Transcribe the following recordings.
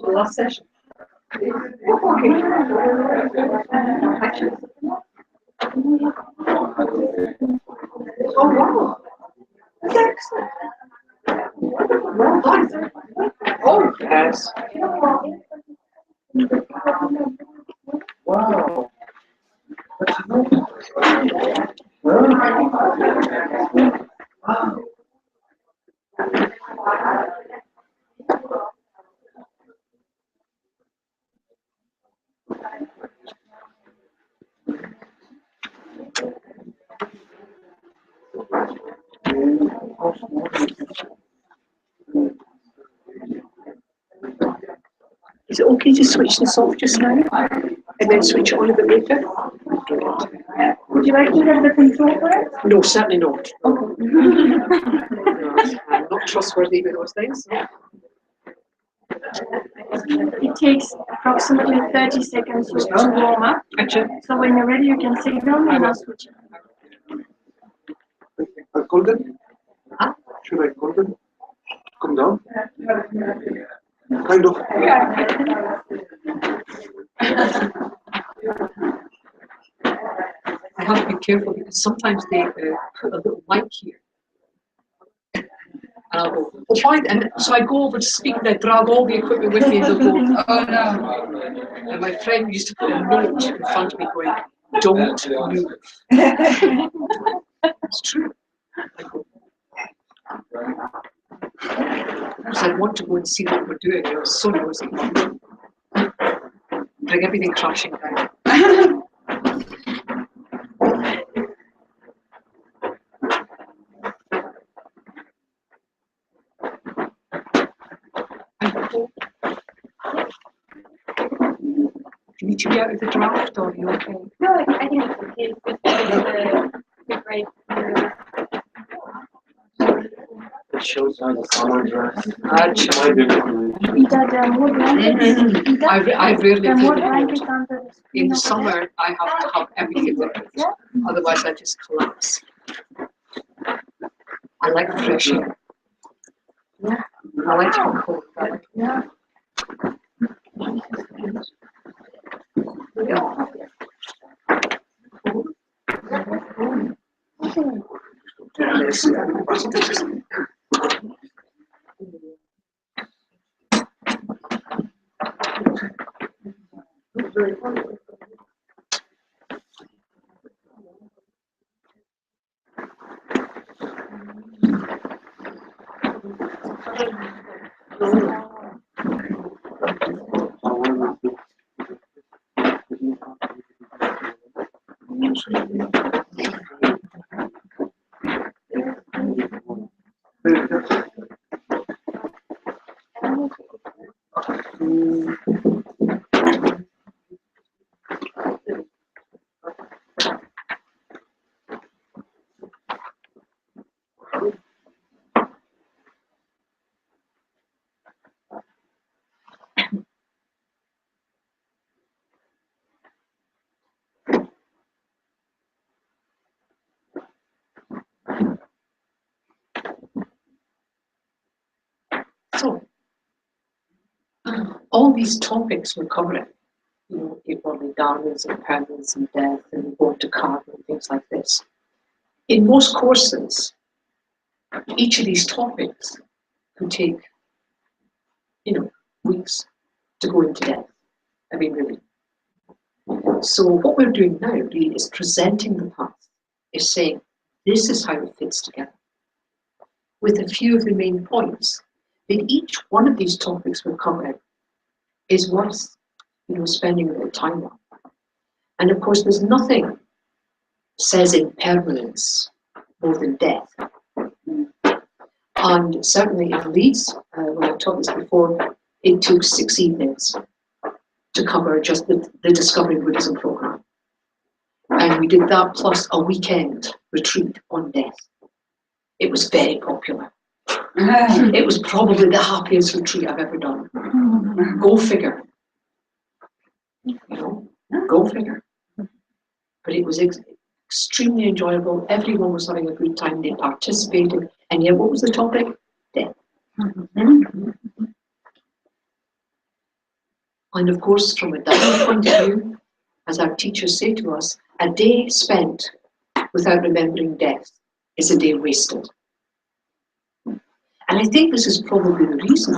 Last session. Oh wow! That's excellent. Well done. Oh yes. Wow. Wow. Is it okay to switch this off just now and then switch it on a bit later? Would you like to have the control for it? No, certainly not. Okay. I'm not trustworthy with those things. It takes approximately 30 seconds to warm up. So when you're ready, you can signal and I'll switch it. I call them? Huh? Should I call them? Come down? Kind of. I have to be careful because sometimes they put a little mic here. And I'll go, oh, fine. And so I go over to speak and I drag all the equipment with me and they'll go, oh no. And my friend used to put a note in front of me going, don't move. It's true. I go, because I want to go and see what we're doing. It was so noisy. Bring everything crashing down. Do you need to be out of the draft or are you okay? No, I think it's the great. It shows how the summer dress. I rarely do. In the summer, I have to have everything there. Yeah. Otherwise, I just collapse. I like fresh air. Yeah. I like to be cold. Yeah. So, all these topics we're covering, you know, equally darkness and permanence and death and going to carbon and things like this. In most courses, each of these topics can take, you know, weeks to go into depth. I mean, really. So what we're doing now really is presenting the path, is saying, This is how it fits together, with a few of the main points that each one of these topics we've covered is worth, spending a bit of time on. And of course, there's nothing says impermanence more than death. And certainly in Leeds, when I taught this before, it took 6 evenings to cover just the Discovering Buddhism program. And we did that plus a weekend retreat on death. It was very popular. It was probably the happiest retreat I've ever done. Go figure. Go figure. But it was extremely enjoyable. Everyone was having a good time. They participated. And yet, what was the topic? Death. And of course, from a Dharma point of view, as our teachers say to us, a day spent without remembering death is a day wasted. And I think this is probably the reason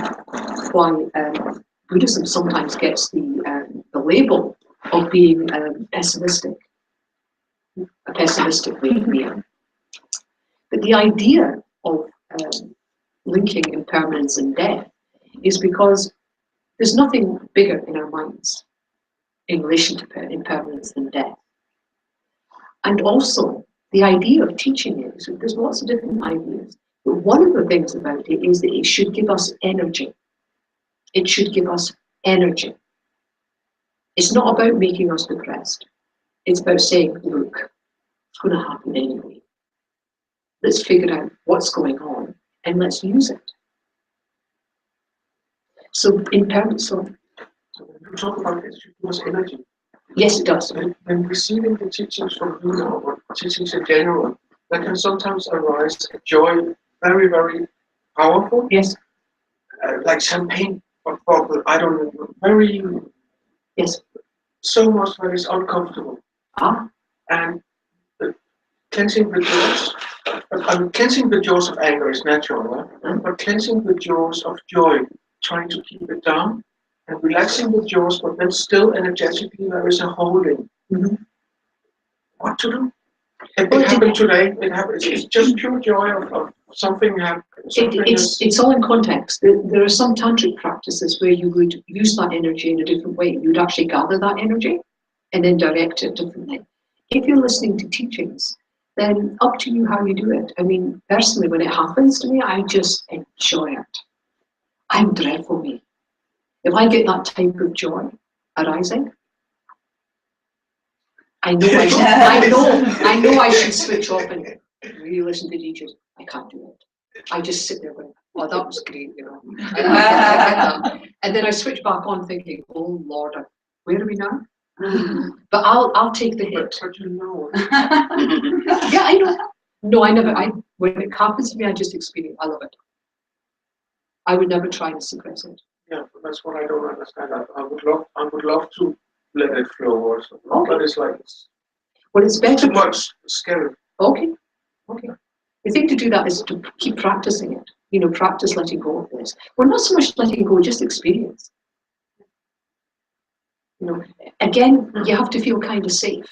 why Buddhism sometimes gets the label of being pessimistic, a pessimistic way of being. But the idea of linking impermanence and death is because there's nothing bigger in our minds in relation to impermanence than death. And also, the idea of teaching it, so there's lots of different ideas, but one of the things about it is that it should give us energy. It should give us energy. It's not about making us depressed. It's about saying, look, it's going to happen anyway. Let's figure out what's going on and let's use it. So impermanence. So you talk about it should give us energy. Yes, it does. When receiving the teachings from you or teachings in general, there can sometimes arise a joy, very, very powerful. Yes. Like champagne or bubble, I don't know, very. Yes. So much that is uncomfortable. And cleansing the jaws. Cleansing the jaws of anger is natural, right? But cleansing the jaws of joy, trying to keep it down, and relaxing the jaws, but then still energetically there is a holding. What to do? It happened today. It happened. It's just pure joy of something happening. It's all in context. There are some tantric practices where you would use that energy in a different way. You would actually gather that energy and then direct it differently. If you're listening to teachings, then up to you how you do it. I mean, personally, when it happens to me, I just enjoy it. I'm dreadful me. If I get that type of joy arising, I know I should switch off and really listen to teachers. I can't do it. I just sit there going, oh, that was great, I like that. And then I switch back on thinking, oh Lord, where are we now? But I'll take the hit. But you know. Yeah, I know. No, I never. When it happens to me, I just experience. I love it. I would never try to suppress it. Yeah, that's what I don't understand. I would love to let it flow or something. Okay. But it's like Well, it's better. Too much scary. Okay. The thing to do that is to keep practicing it. Practice letting go of this. Well, not so much letting go, just experience. Again, you have to feel kind of safe.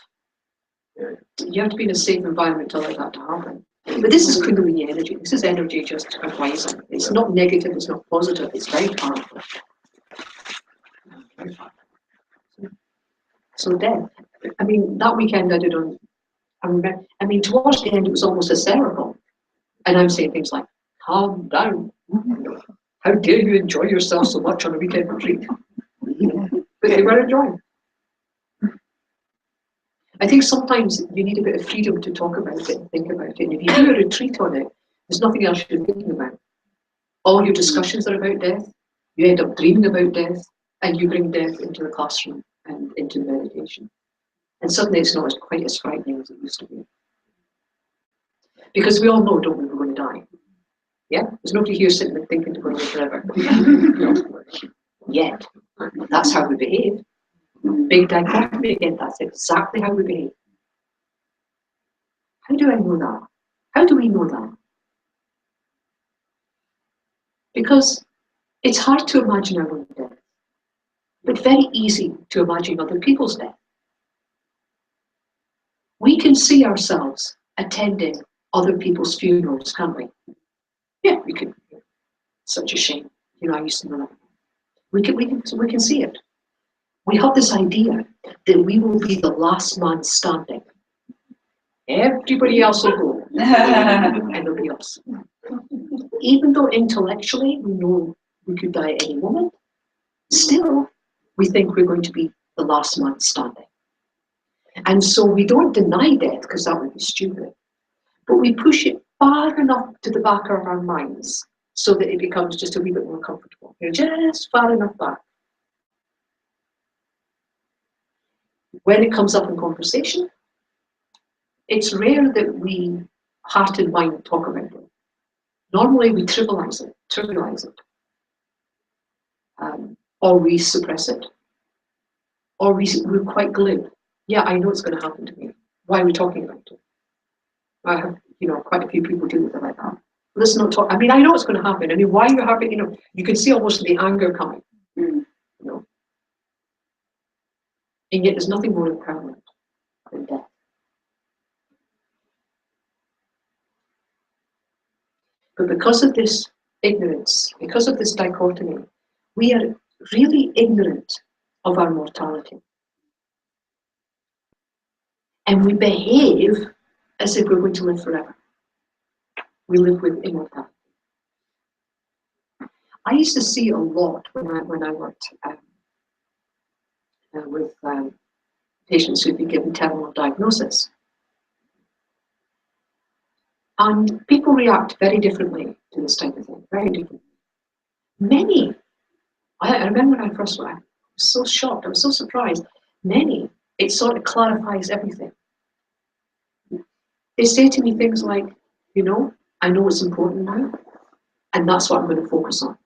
Yeah. You have to be in a safe environment to allow that to happen. But this is Kundalini energy. This is energy just arising. It's not negative, it's not positive, it's very powerful. So then, that weekend I did towards the end it was almost hysterical. And I'm saying things like, calm down. How dare you enjoy yourself so much on a weekend retreat? But they were enjoying. I think sometimes you need a bit of freedom to talk about it and think about it. And if you do a retreat on it, there's nothing else you're thinking about. All your discussions are about death. You end up dreaming about death, and you bring death into the classroom and into meditation. And suddenly it's not quite as frightening as it used to be. Because we all know, don't we, we're going to die. Yeah? There's nobody here sitting there thinking we're going to live forever. No. Yet. That's how we behave. Big dichotomy again, that's exactly how we behave. How do I know that? How do we know that? Because it's hard to imagine our own death, but very easy to imagine other people's death. We can see ourselves attending other people's funerals, can't we? Yeah, we could. Such a shame. You know, I used to know that. We can see it. We have this idea that we will be the last man standing. Everybody else will go, and it'll be us. Even though intellectually we know we could die at any moment, still we think we're going to be the last man standing. And so we don't deny death, because that would be stupid, but we push it far enough to the back of our minds so that it becomes just a wee bit more comfortable. You're just far enough back. When it comes up in conversation, it's rare that we, heart and mind, talk about it. Normally we trivialize it, or we suppress it, or we're quite glib. Yeah, I know it's going to happen to me. Why are we talking about it? I have, quite a few people deal with it like that. Let's not talk. I mean, I know it's going to happen. I mean, why are you happy? You can see almost the anger coming. And yet there's nothing more impermanent than death. But because of this ignorance, because of this dichotomy, we are really ignorant of our mortality. And we behave as if we're going to live forever. We live with immortality. I used to see a lot when I worked with patients who'd been given terminal diagnosis. And people react very differently to this type of thing, very differently. Many, I remember when I first went, I was so shocked, I was so surprised. Many, it sort of clarifies everything. They say to me things like, I know it's important now, and that's what I'm going to focus on.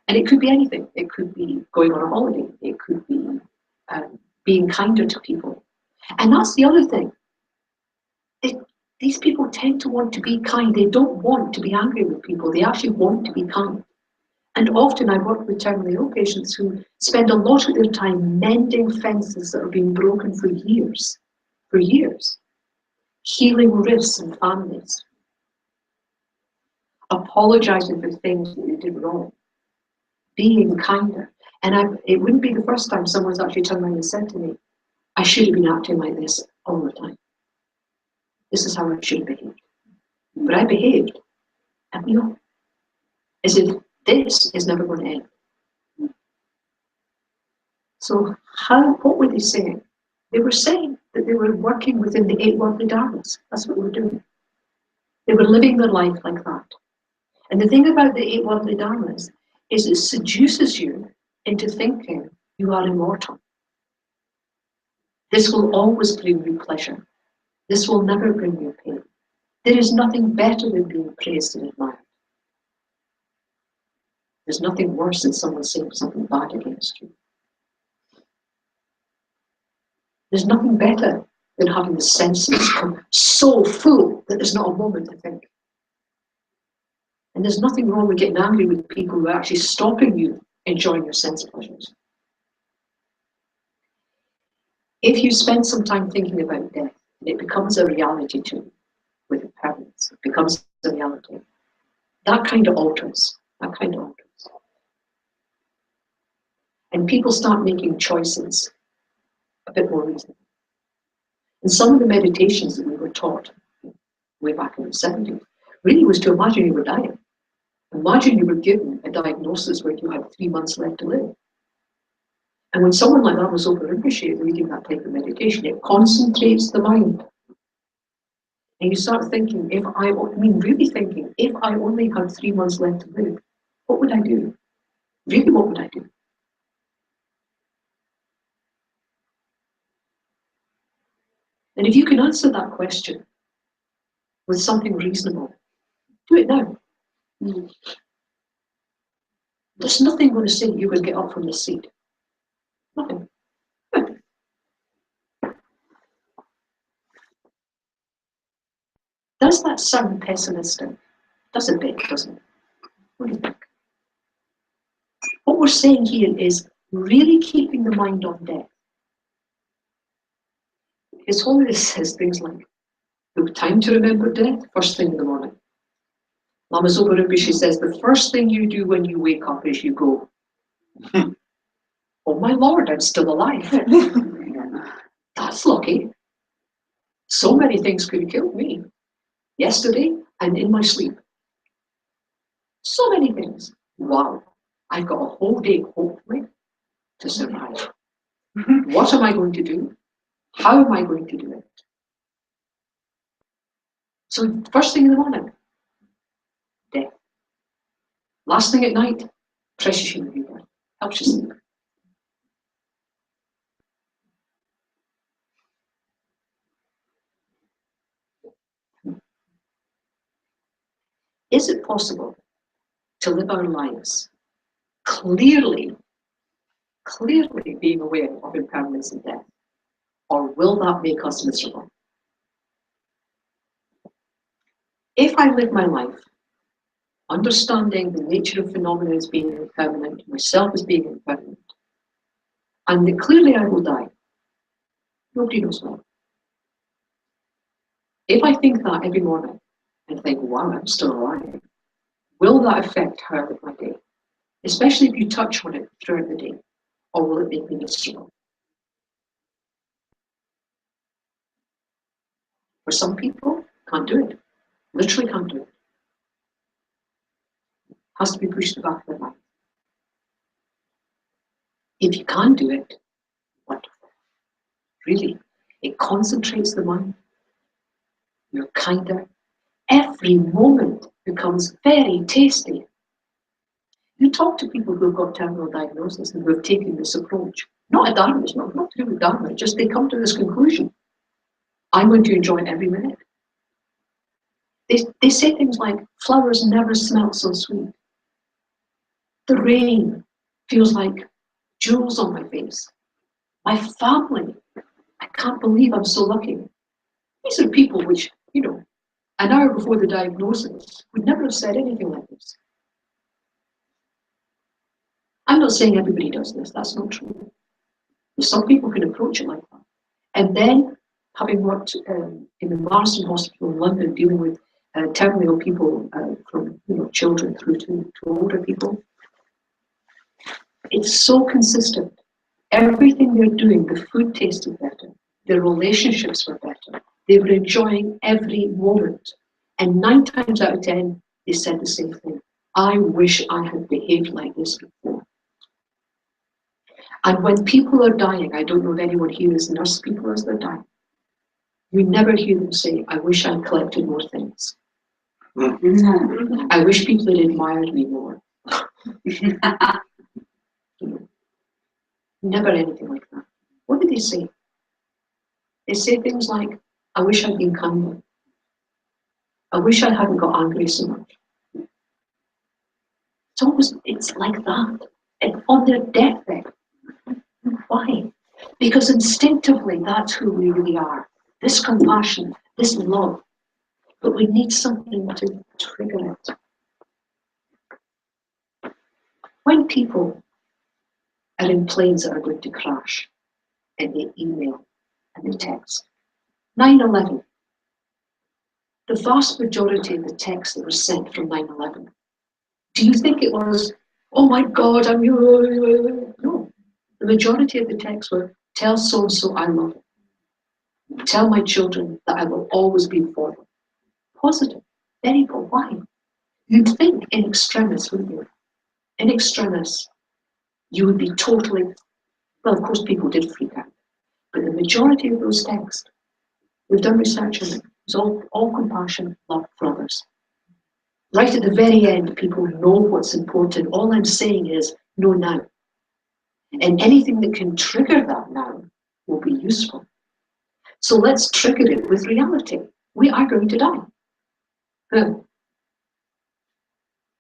And it could be anything. It could be going on a holiday. It could be being kinder to people. And that's the other thing. These people tend to want to be kind. They don't want to be angry with people. They actually want to be kind. And often I work with terminally ill patients who spend a lot of their time mending fences that have been broken for years, healing rifts in families, apologizing for things that they did wrong, being kinder. And it wouldn't be the first time someone's actually turned around and said to me, I should have been acting like this all the time. This is how I should have behaved. But I behaved, and as if this is never going to end. So what were they saying? They were saying that they were working within the 8 worldly dharmas. That's what they were doing. They were living their life like that. And the thing about the 8 worldly dharmas is it seduces you into thinking you are immortal. This will always bring you pleasure. This will never bring you pain. There is nothing better than being praised and admired. There's nothing worse than someone saying something bad against you. There's nothing better than having the senses come so full that there's not a moment to think. And there's nothing wrong with getting angry with people who are actually stopping you enjoying your sense pleasures. If you spend some time thinking about death, it becomes a reality to you with impermanence. It becomes a reality. That kind of alters. And people start making choices a bit more reasonable. And some of the meditations that we were taught way back in the 70s really was to imagine you were dying. Imagine you were given a diagnosis where you had 3 months left to live. And when someone like that was overappreciated reading that type of meditation, it concentrates the mind. And you start thinking, if I only had 3 months left to live, what would I do? Really, what would I do? And if you can answer that question with something reasonable, do it now. There's nothing going to say you will get up from the seat. Nothing. Does that sound pessimistic? Does a bit, doesn't it? What do you think? What we're saying here is really keeping the mind on death. His Holiness says things like, The time to remember death, first thing in the morning. Lama Zopa Rinpoche says the first thing you do when you wake up is you go, oh my Lord, I'm still alive. That's lucky. So many things could have killed me yesterday and in my sleep. So many things. Wow, I've got a whole day, hopefully, to survive. What am I going to do? How am I going to do it? So first thing in the morning, death. Last thing at night, precious human being. Helps you sleep. Is it possible to live our lives clearly being aware of impermanence and death? Or will that make us miserable? If I live my life understanding the nature of phenomena as being impermanent, myself as being impermanent, and that clearly I will die, nobody knows when. If I think that every morning and think, wow, I'm still alive, will that affect how I live my day? Especially if you touch on it throughout the day, or will it make me miserable? For some people, can't do it. Literally can't do it. Has to be pushed to the back of their mind. If you can do it, wonderful. Really, it concentrates the mind. You're kinder. Every moment becomes very tasty. You talk to people who've got terminal diagnosis and who have taken this approach. Not a Dharma, it's not to do with Dharma, just they come to this conclusion. I'm going to enjoy every minute. They say things like, flowers never smell so sweet. The rain feels like jewels on my face. My family, I can't believe I'm so lucky. These are people which, an hour before the diagnosis would never have said anything like this. I'm not saying everybody does this, that's not true. Some people can approach it like that. And then, having worked in the Marsden Hospital in London, dealing with terminally ill people from children through to older people, it's so consistent. Everything they're doing, the food tasted better, their relationships were better, they were enjoying every moment. And 9 times out of 10, they said the same thing. I wish I had behaved like this before. And when people are dying, I don't know if anyone here is nurse people as they're dying. You never hear them say, I wish I'd collected more things. I wish people had admired me more. Never anything like that. What do they say? They say things like, I wish I'd been kinder. I wish I hadn't got angry so much. It's like that. And on their deathbed. Why? Because instinctively that's who we really are. This compassion, this love. But we need something to trigger it. When people are in planes that are going to crash, and they email and they text. 9/11. The vast majority of the texts that were sent from 9/11. Do you think it was, oh my God, I'm you? No. The majority of the texts were, tell so-and-so I love them. Tell my children that I will always be for them. Positive. Very good. Why? You'd think in extremis, wouldn't you? In extremis, you would be totally, well, of course people did freak out, but the majority of those texts, we've done research on it, it's all compassion, love for others. Right at the very end, people know what's important. All I'm saying is, know now. And anything that can trigger that now will be useful. So let's trigger it with reality. We are going to die.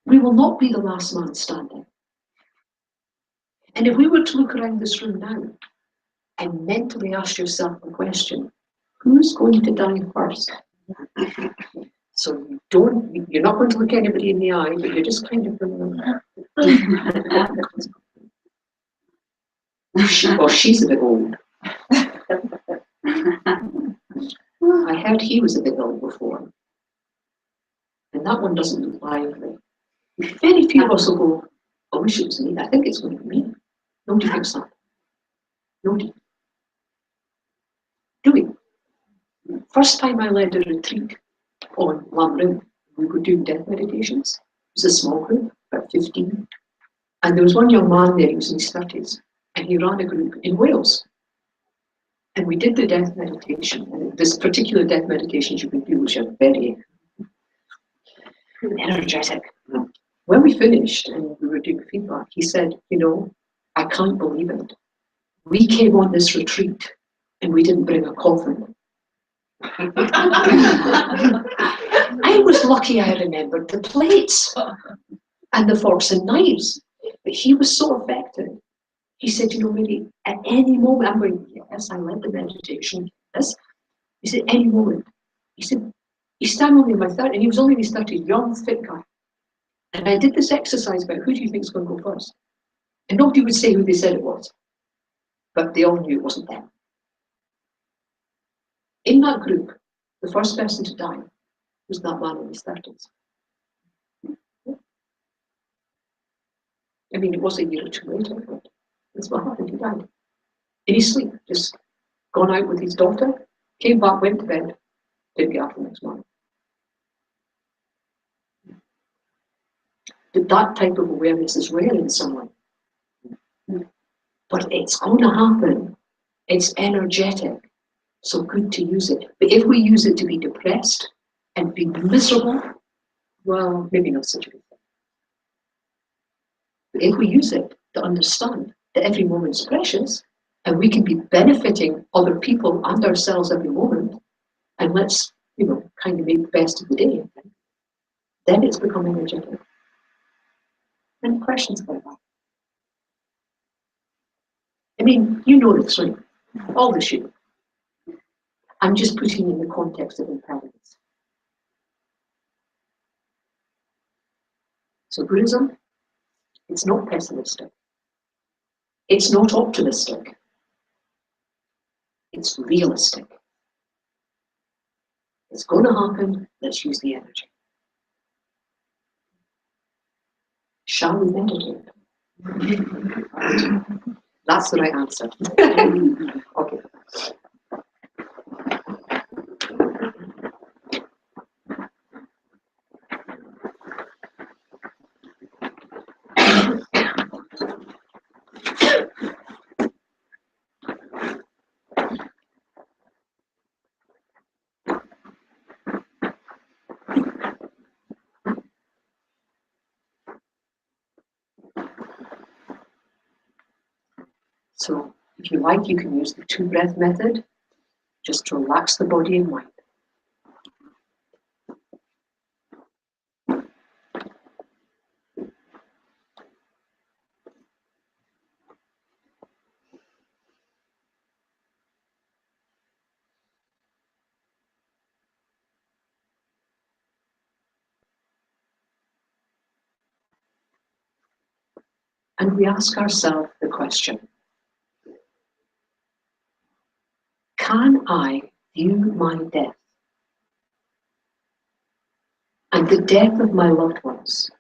We will not be the last man standing. And if we were to look around this room now and mentally ask yourself the question, who's going to die first? So you're not going to look anybody in the eye, but you're just kind of she's a bit old. I heard he was a bit ill before. And that one doesn't look lively. Very few of us will go, I wish it was me. I think it's going to be me. Nobody thinks that. Nobody. Do we? First time I led a retreat on LAM, we were doing death meditations. It was a small group, about 15. And there was one young man there, he was in his 30s, and he ran a group in Wales. And we did the death meditation. And this particular death meditation you can do, which are very energetic. When we finished and we were doing feedback, he said, you know, I can't believe it. We came on this retreat and we didn't bring a coffin. I was lucky I remembered the plates and the forks and knives. But he was so affected. He said, you know, really, at any moment, I'm going, yes, I led the meditation, yes. He said, any moment. He said, he's standing only in my 30s, and he was only in his 30s, young, fit guy. And I did this exercise about who do you think is going to go first? And nobody would say who they said it was. But they all knew it wasn't them. In that group, the first person to die was that man in his 30s. I mean, it was a year or two later, but that's what happened. He died in his sleep, just gone out with his daughter, came back, went to bed, didn't get up the next morning. But that type of awareness is rare in someone. But it's going to happen. It's energetic. So good to use it. But if we use it to be depressed and be miserable, well, maybe not such a good thing. But if we use it to understand that every moment's precious and we can be benefiting other people and ourselves every moment, and let's, you know, kind of make the best of the day, then it's becoming energetic. Any questions about that? I mean, you know this, right? All this shit. I'm just putting in the context of impermanence. So Buddhism, it's not pessimistic. It's not optimistic. It's realistic. It's going to happen. Let's use the energy. Shall we meditate? That's the right answer. Okay. So if you like, you can use the 2-breath method just to relax the body and mind. And we ask ourselves the question, can I view my death and the death of my loved ones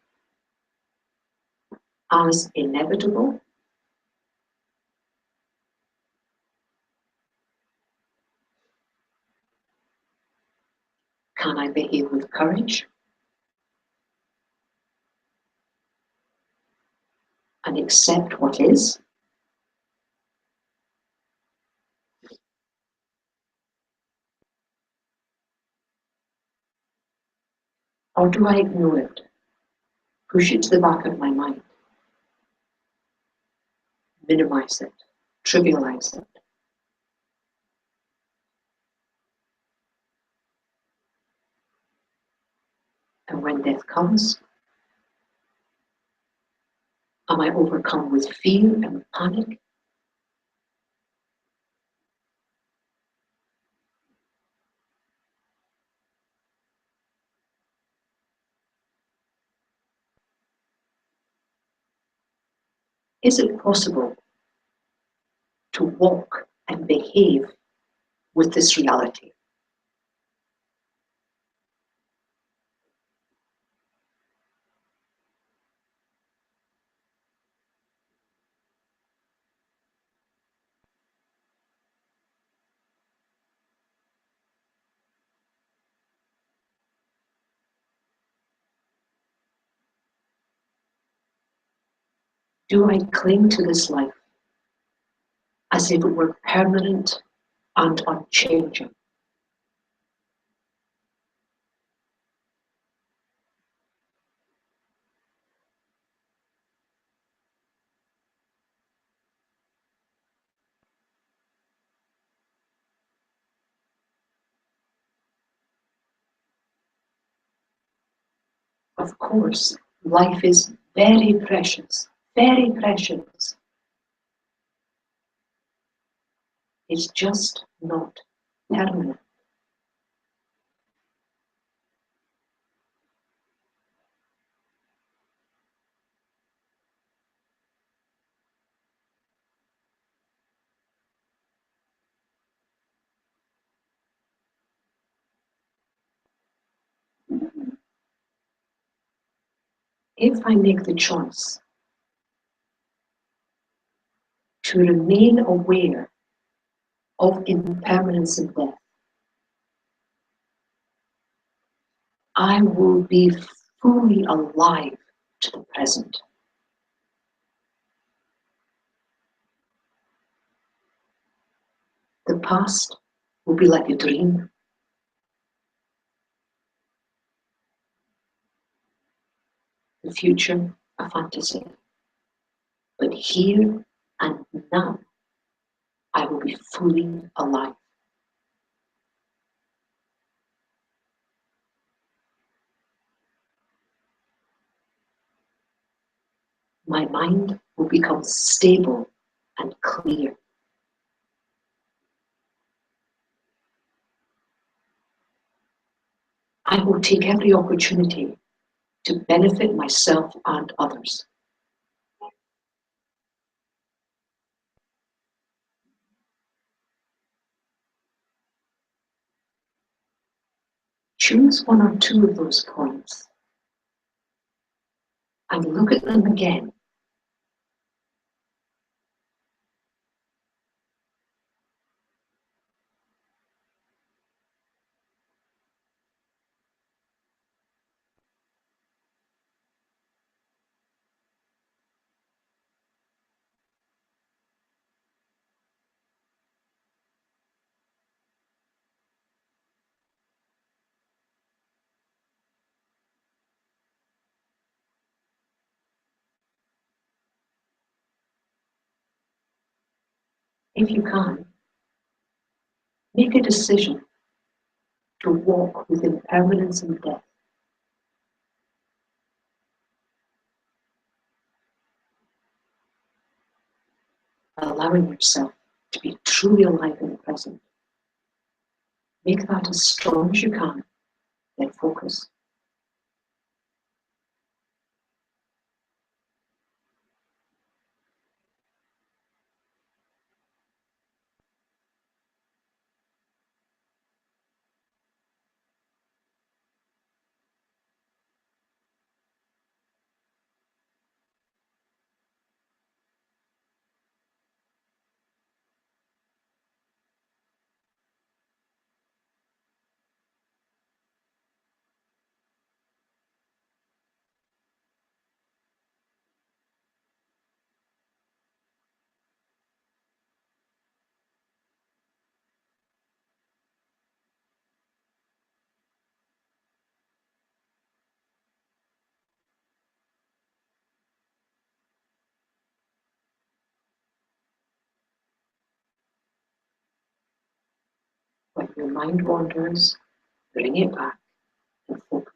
as inevitable? Can I behave with courage and accept what is? Or do I ignore it, push it to the back of my mind, minimize it, trivialize it? And when death comes, am I overcome with fear and with panic? Is it possible to walk and behave with this reality? Do I cling to this life as if it were permanent and unchanging? Of course, life is very precious, very precious. It's just not permanent. If I make the choice to remain aware of impermanence and death, I will be fully alive to the present. The past will be like a dream. The future, a fantasy. But here and now, I will be fully alive. My mind will become stable and clear. I will take every opportunity to benefit myself and others. Choose one or two of those points and look at them again. If you can, make a decision to walk with impermanence and death, allowing yourself to be truly alive in the present. Make that as strong as you can, then focus. When your mind wanders, bring it back and focus.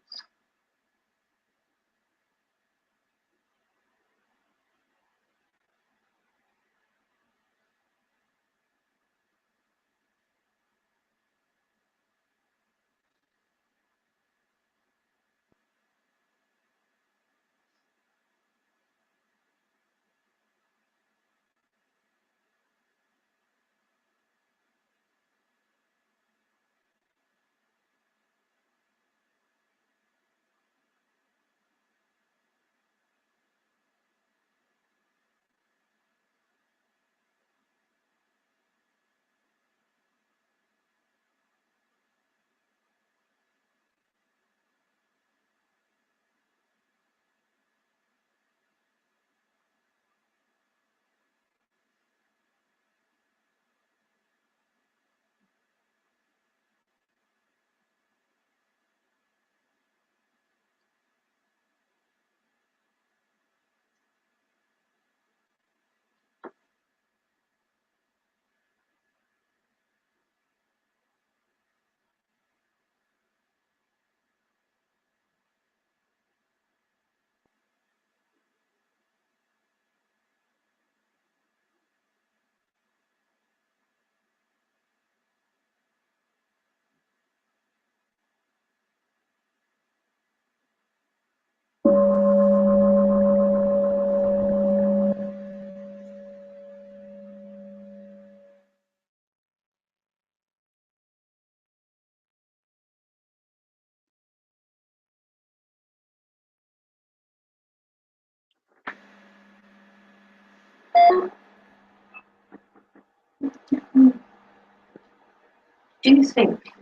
Do you think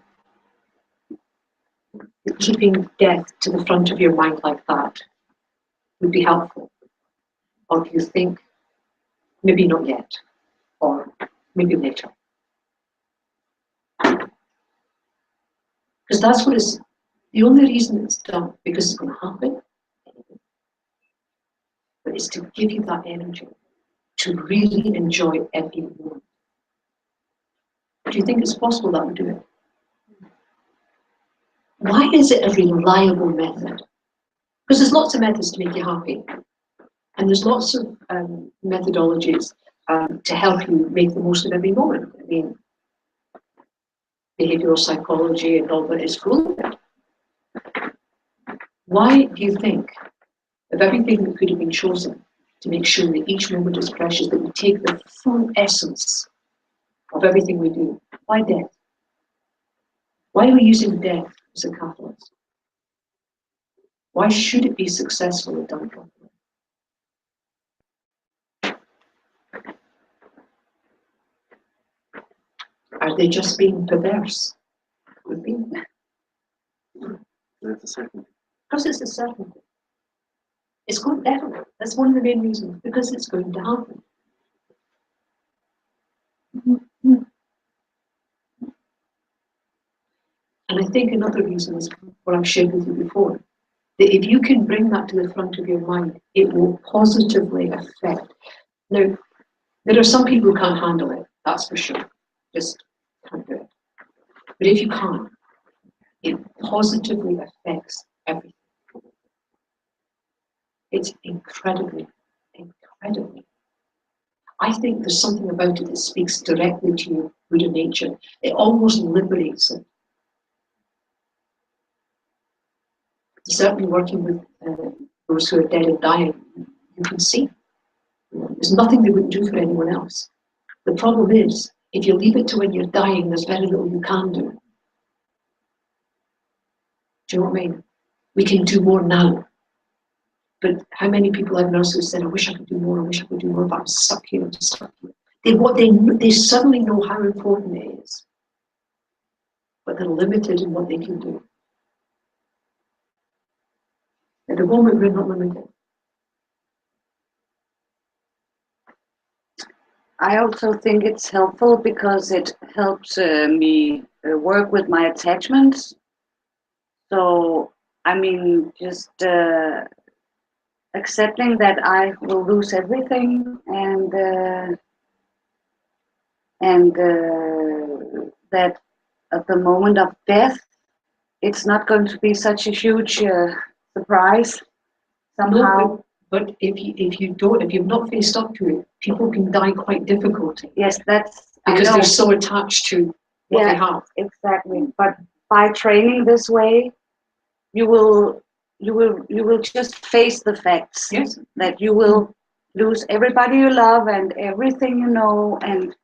that keeping death to the front of your mind like that would be helpful? Or do you think maybe not yet, or maybe later? Because that's what it's, the only reason it's done, because it's going to happen, but it's to give you that energy to really enjoy every moment. Do you think it's possible that we do it? Why is it a reliable method? Because there's lots of methods to make you happy. And there's lots of methodologies to help you make the most of every moment. I mean, behavioral psychology and all that is full of it. Why do you think, of everything that could have been chosen to make sure that each moment is precious, that we take the full essence of everything we do, why death? Why are we using death as a catalyst? Why should it be successful and done properly? Are they just being perverse? Could be. That's a certainty. Because it's a certainty. It's going to happen. That's one of the main reasons, because it's going to happen. And I think another reason is what I've shared with you before, that if you can bring that to the front of your mind, it will positively affect. Now, there are some people who can't handle it, that's for sure. Just can't do it. But if you can, it positively affects everything. It's incredibly, incredibly. I think there's something about it that speaks directly to your Buddha nature. It almost liberates it. Certainly working with those who are dead and dying, you can see. There's nothing they wouldn't do for anyone else. The problem is, if you leave it to when you're dying, there's very little you can do. Do you know what I mean? We can do more now. But how many people I've known who said, I wish I could do more, I wish I could do more, but I'm stuck here, I'm stuck here. They suddenly know how important it is, but they're limited in what they can do. At the moment, we're not limited. I also think it's helpful because it helps me work with my attachments. So, I mean, just accepting that I will lose everything and that at the moment of death, it's not going to be such a huge surprise somehow. No, but if you've not faced up to it, people can die quite difficultly. Yes, that's because they're so attached to what they have. Exactly. But by training this way, you will just face the facts. Yes. That you will lose everybody you love and everything you know, and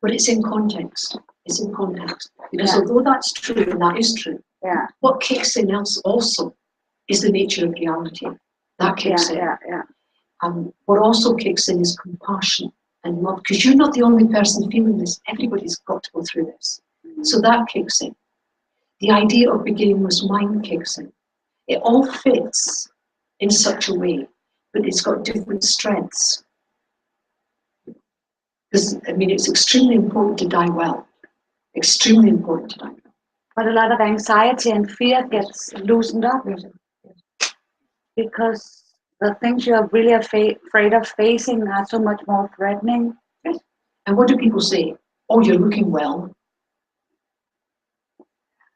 but it's in context. It's in context. Because although that's true, and that is true, what kicks in else also is the nature of reality. That kicks in. What also kicks in is compassion and love, because you're not the only person feeling this. Everybody's got to go through this. So that kicks in. The idea of beginningless mind kicks in. It all fits in such a way, but it's got different strengths. Because, I mean, it's extremely important to die well. Extremely important to die well. But a lot of anxiety and fear gets loosened up. Because the things you're really afraid of facing are so much more threatening. Yes. And what do people say? Oh, you're looking well.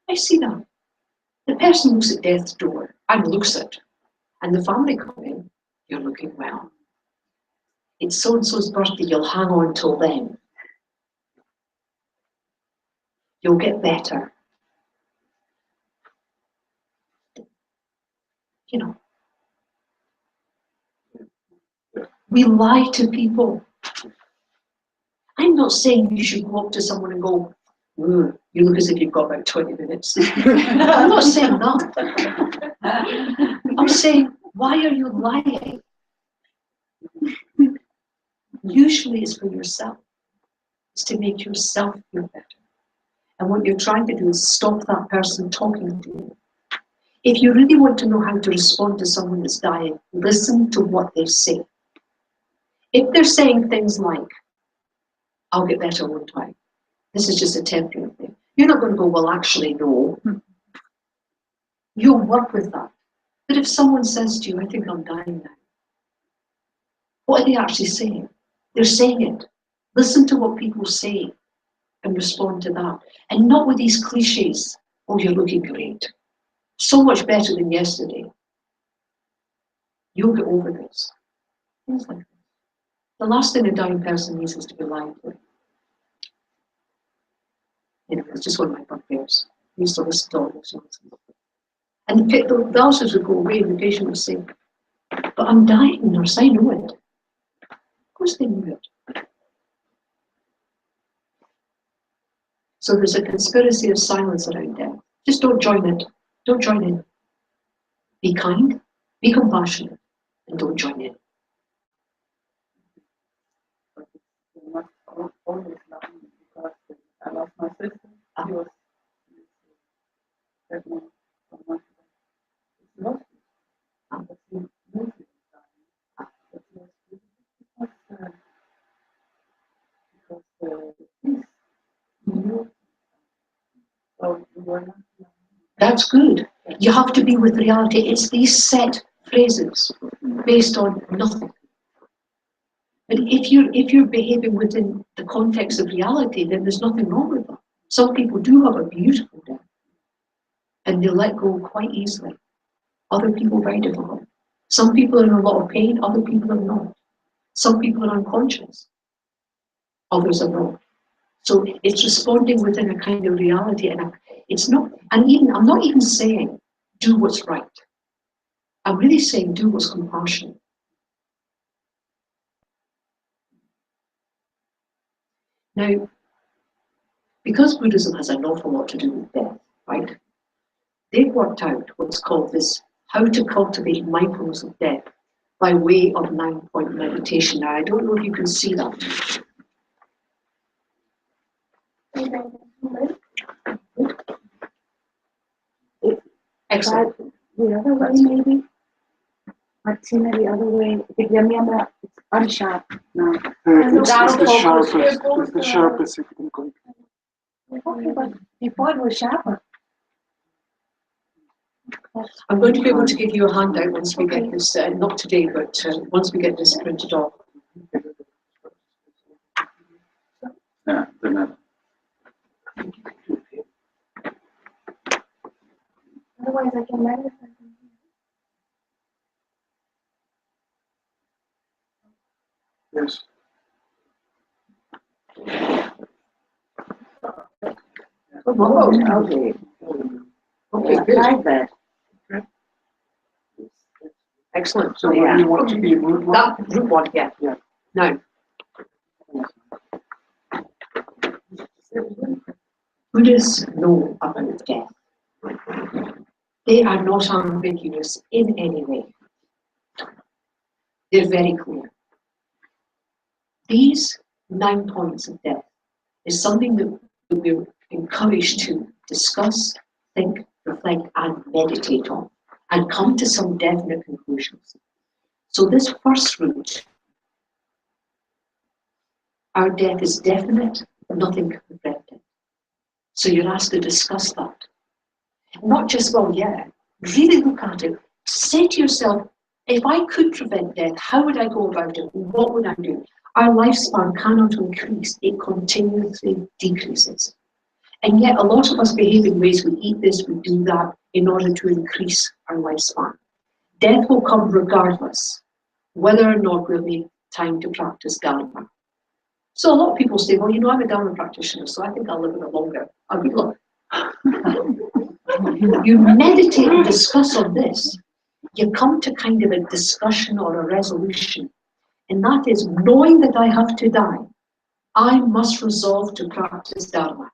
I see that. The person looks at death's door and looks at, and the family come in, you're looking well. It's so-and-so's birthday, you'll hang on till then. You'll get better. You know. We lie to people. I'm not saying you should go up to someone and go, you look as if you've got about 20 minutes. I'm not saying that. I'm saying, why are you lying? Usually it's for yourself. It's to make yourself feel better. And what you're trying to do is stop that person talking to you. If you really want to know how to respond to someone that's dying, listen to what they say. If they're saying things like, I'll get better one time, this is just a temporary thing, you're not going to go, well, actually, no. You'll work with that. But if someone says to you, I think I'm dying now, what are they actually saying? They're saying it. Listen to what people say and respond to that. And not with these cliches, oh, you're looking great. So much better than yesterday. You'll get over this. Things like that. The last thing a dying person needs is to be lied to. It's just one of my bugbears. I used to listen to all this nonsense. And the ulcers would go away and the patient would say, but I'm dying, nurse, I know it. Of course they knew it. So there's a conspiracy of silence around death. Just don't join it. Don't join in. Be kind, be compassionate, and don't join in. Always laughing because I lost my sister. She was pregnant for months. It's not but she moved it but she was because the peace knew so we were not That's good. You have to be with reality. It's these set phrases based on nothing. But if you're behaving within the context of reality, then there's nothing wrong with that. Some people do have a beautiful death, and they let go quite easily. Other people very difficult. Some people are in a lot of pain, other people are not. Some people are unconscious, others are not. So it's responding within a kind of reality, and it's not. And I'm not even saying do what's right. I'm really saying do what's compassionate. Now, because Buddhism has an awful lot to do with death, right? They've worked out what's called this, how to cultivate mindfulness of death by way of 9-point meditation. Now, I don't know if you can see that. Excellent. The other way, maybe? Martina, the other way. It's unsharp now. It's the focus. sharpest. It's the sharpest you can control. Okay, but before it was sharper. I'm going to be able to give you a handout once we get this, not today, but once we get this printed off. Yeah, Otherwise, I can manage. yes. Oh, Okay. okay, I good. like that. Excellent. So what do you want to be root one? That root one, yeah. Yeah. Now, Buddhists know about death. They are not ambiguous in any way. They're very clear. These 9 points of death is something that we're encouraged to discuss, think, reflect, and meditate on, and come to some definite conclusions. So this first route, our death is definite, nothing can prevent it. So you're asked to discuss that. Not just, well, yeah, really look at it. Say to yourself, if I could prevent death, how would I go about it? What would I do? Our lifespan cannot increase, it continuously decreases. And yet a lot of us behave in ways, we eat this, we do that, in order to increase our lifespan. Death will come regardless, whether or not we'll make time to practice Dharma. So a lot of people say, well, you know, I'm a Dharma practitioner, so I think I'll live a bit longer. I would look. You meditate and discuss on this, you come to kind of a discussion or a resolution, and that is knowing that I have to die, I must resolve to practice Dharma.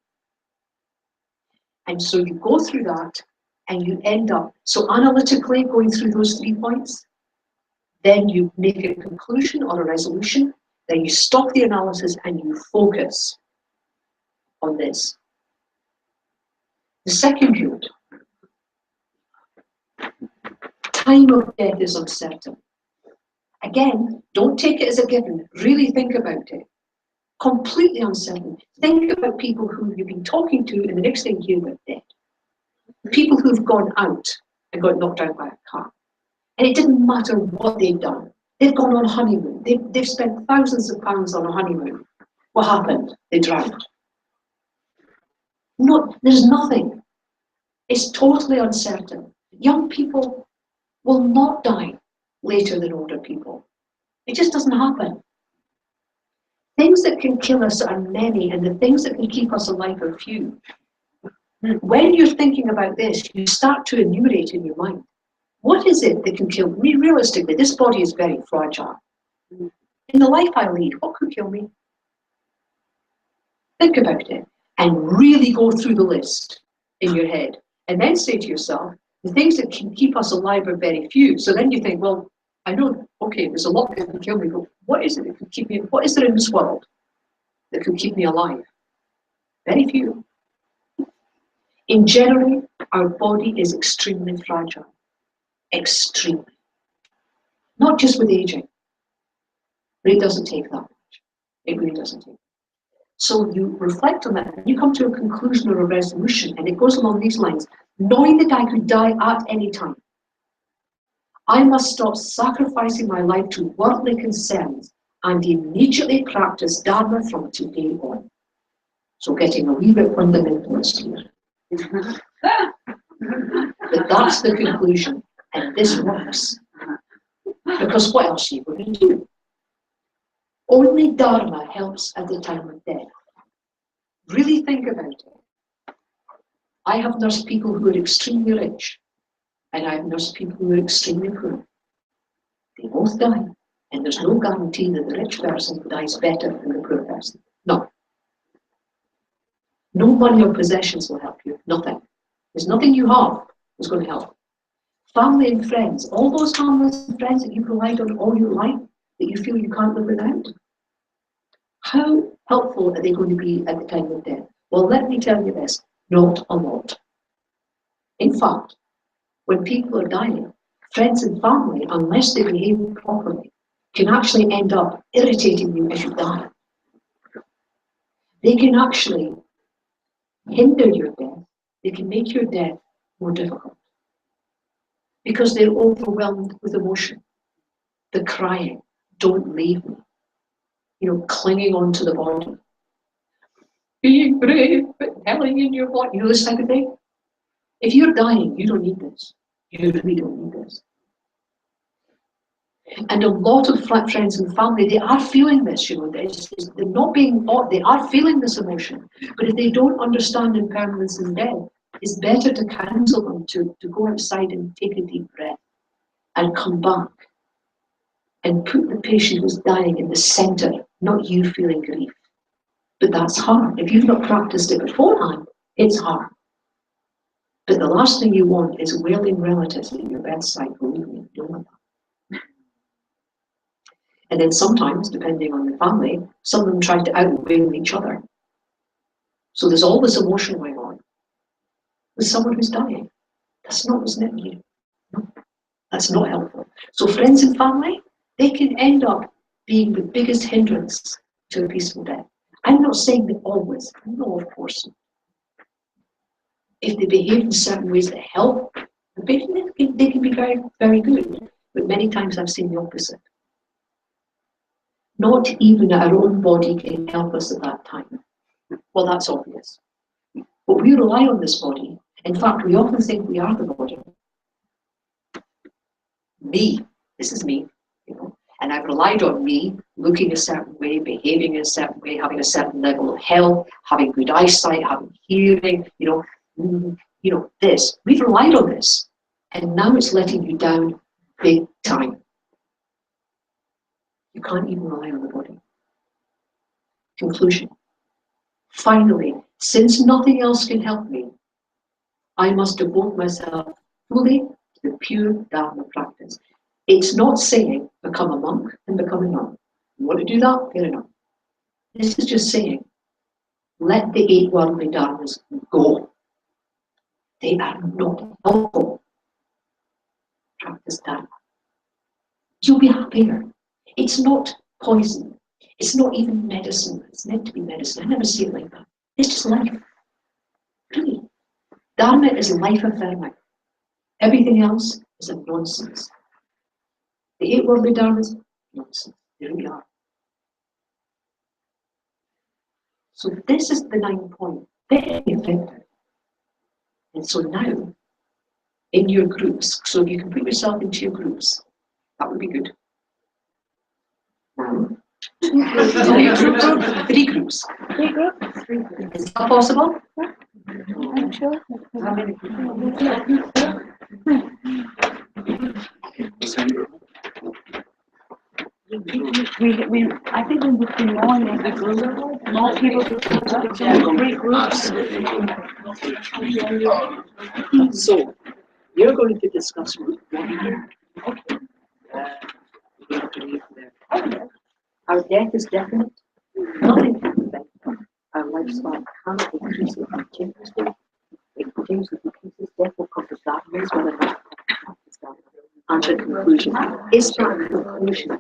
And so you go through that and you end up, so analytically going through those 3 points, then you make a conclusion or a resolution, then you stop the analysis and you focus on this. second route, time of death is uncertain. Again, don't take it as a given. Really think about it. Completely uncertain. Think about people who you've been talking to, and the next thing you hear, they're dead. People who've gone out and got knocked out by a car. And it didn't matter what they'd done. They've gone on honeymoon. They've spent thousands of pounds on a honeymoon. What happened? They drowned. No, there's nothing. It's totally uncertain. Young people will not die later than older people. It just doesn't happen. Things that can kill us are many, and the things that can keep us alive are few. When you're thinking about this, you start to enumerate in your mind. What is it that can kill me? Realistically, this body is very fragile. In the life I lead, what could kill me? Think about it and really go through the list in your head. And then say to yourself, the things that can keep us alive are very few. So then you think, well, I know, okay, there's a lot that can kill me, but what is it that can keep me, what is there in this world that can keep me alive? Very few. In general, our body is extremely fragile. Extremely. Not just with aging. But it doesn't take that much. It really doesn't take. So you reflect on that, and you come to a conclusion or a resolution, and it goes along these lines. Knowing that I could die at any time, I must stop sacrificing my life to worldly concerns and immediately practice Dharma from today on. So getting a wee bit fundamentalist here. But that's the conclusion, and this works. Because what else are you going to do? Only Dharma helps at the time of death. Really think about it. I have nursed people who are extremely rich, and I have nursed people who are extremely poor. They both die, and there's no guarantee that the rich person dies better than the poor person. No. No money or possessions will help you. Nothing. There's nothing you have that's going to help. Family and friends, all those harmless friends that you've relied on all your life, that you feel you can't live without, how helpful are they going to be at the time of death? Well, let me tell you this, not a lot. In fact, when people are dying, friends and family, unless they behave properly, can actually end up irritating you as you die. They can actually hinder your death. They can make your death more difficult because they're overwhelmed with emotion. The crying, don't leave me. Clinging onto the body. Being brave, but hanging in your body. This type of thing. If you're dying, you don't need this. You really don't need this. And a lot of friends and family, they are feeling this, they're not being odd, they are feeling this emotion. But if they don't understand impermanence and death, it's better to counsel them to go outside and take a deep breath and come back and put the patient who's dying in the center, not you feeling grief. But that's hard. If you've not practiced it beforehand, it's hard. But the last thing you want is wailing relatives at your bedside, believe me, you don't want that. And then sometimes, depending on the family, some of them try to outwail each other. So there's all this emotion going on with someone who's dying. That's not what's meant for you. No, that's not helpful. So friends and family, they can end up being the biggest hindrance to a peaceful death. I'm not saying that always. No, of course not. If they behave in certain ways that help the patient, they can be very, very good. But many times I've seen the opposite. Not even our own body can help us at that time. Well, that's obvious. But we rely on this body. In fact, we often think we are the body. Me, this is me, and I've relied on me looking a certain way, behaving in a certain way, having a certain level of health, having good eyesight, having hearing, this. We've relied on this, and now it's letting you down big time. You can't even rely on the body. Conclusion. Finally, since nothing else can help me, I must devote myself fully to the pure Dharma practice. It's not saying become a monk and become a nun. You want to do that? Fair enough. This is just saying let the 8 worldly dharmas go. They are not helpful. Practice Dharma. You'll be happier. It's not poison. It's not even medicine. It's meant to be medicine. I never see it like that. It's just life. Really. Dharma is life affirming. Everything else is a nonsense. The 8 worldly dharmas, nonsense. There we are. So this is the 9 point. Very effective. And so now, in your groups, so you can put yourself into your groups. That would be good. 3 groups. 3 groups? Is that possible? I'm sure. How many I think we would be more in every group. More people to 3 groups. So, you're going to discuss group 1. We have to leave there. Our death is definite. Nothing can prevent it. Our lifespan cannot increase it continuously. It continues with increases. Death will come to darkness, whether or not and the conclusion. Is that the conclusion?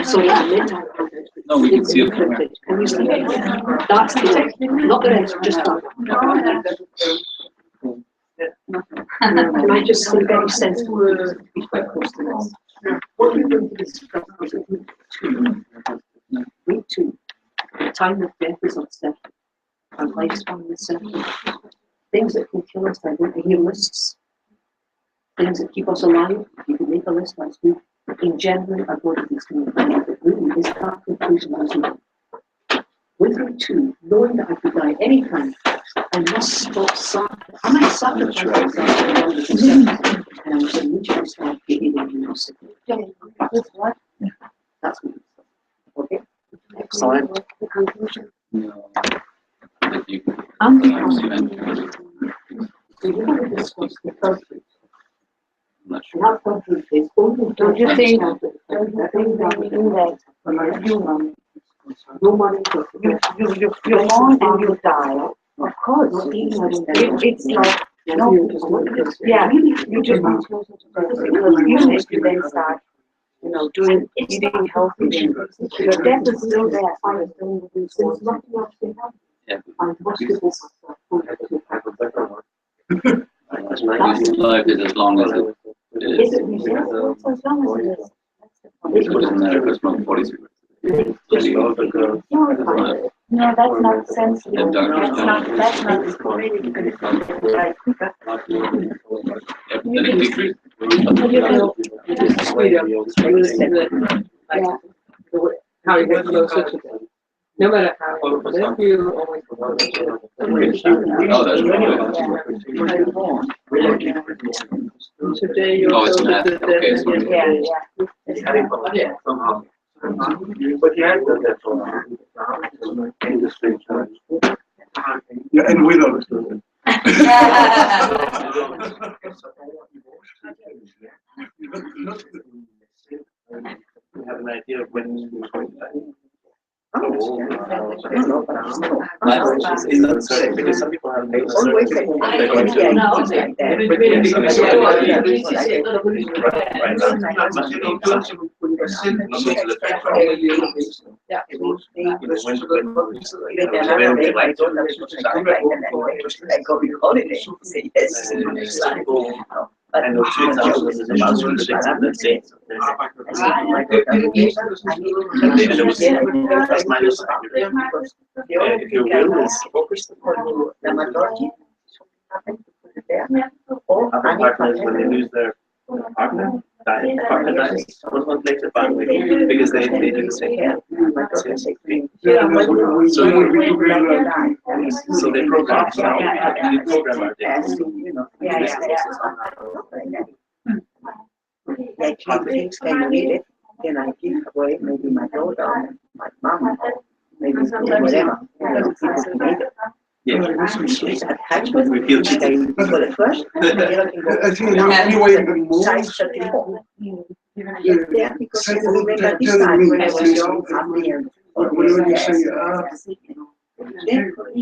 So, No, we can see it. can you see it? That's the not the rest, just that. Can I just say very sensible to be quite close to this? What we're going to discuss is week 2. Week 2. The time of death is uncertain. Our lifespan is certain. Things that can kill us, I don't hear lists. Things that keep us alive, you can make a list, that's good. In general, our body is going to be, but really, is that conclusion as well? With week 2, knowing that I could die anytime, I must stop sacrificing. I might sacrifice myself and I must immediately start getting in That's what? That's what it's okay? Excellent. The conclusion. No. That you I'm I'm so you're going to discuss the third group. not And sure. that third group is only Don't you think that we do that? no money for You're born and you die. Of course. It's like, no, yeah, you just want closer to purpose because usually if you then start, doing eating healthy, your death is still there. There's nothing else to happen. Yeah. And most people Life is as long as it is is. it reserved? As long as it is. It doesn't matter if I smoke 40 cigarettes. No, that's not sensible. And doctors That's not really good. Like, then it decreases. yeah. How you get closer to them. No matter how you live, you always. Oh, that's right. Today you're Oh, it's closer math. to them. Okay, so- Yeah. But yeah, that's all. Yeah, and without it. We have an idea of when we're going to die. It's not certain because some people have made Always certain like they're going to. And those 2 examples is about let's say. That's minus. If your will is focused on other partners when they lose their partner, partner dies 1 month later, finally, because they do the same thing. So they program we program our days. Like things can read it, then I give away maybe my daughter, my mom, maybe whatever. Yeah. It's attachment. We feel They cheated. for the first, the other can go. I think the only way the Size most 34. Yeah, because I remember this time when I was young, happy and. when you say, Then for me,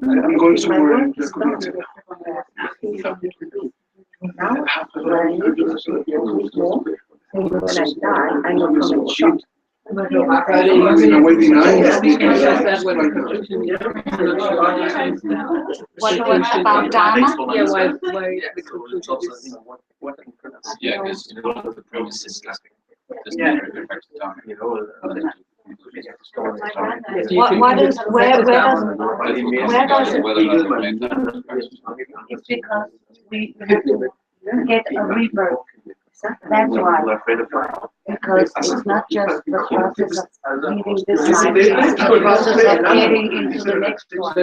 I'm going somewhere and just going to Now, when I need to do more, when I die, I'm not coming short. in a waiting line. What about Dharma? Yeah, why the conclusion is. Yeah, because the previous is Yeah. What is, where does it, it's because we have to get a rebirth. That's why. Because it's not just the process of leaving this life, it's the process of getting into the next one.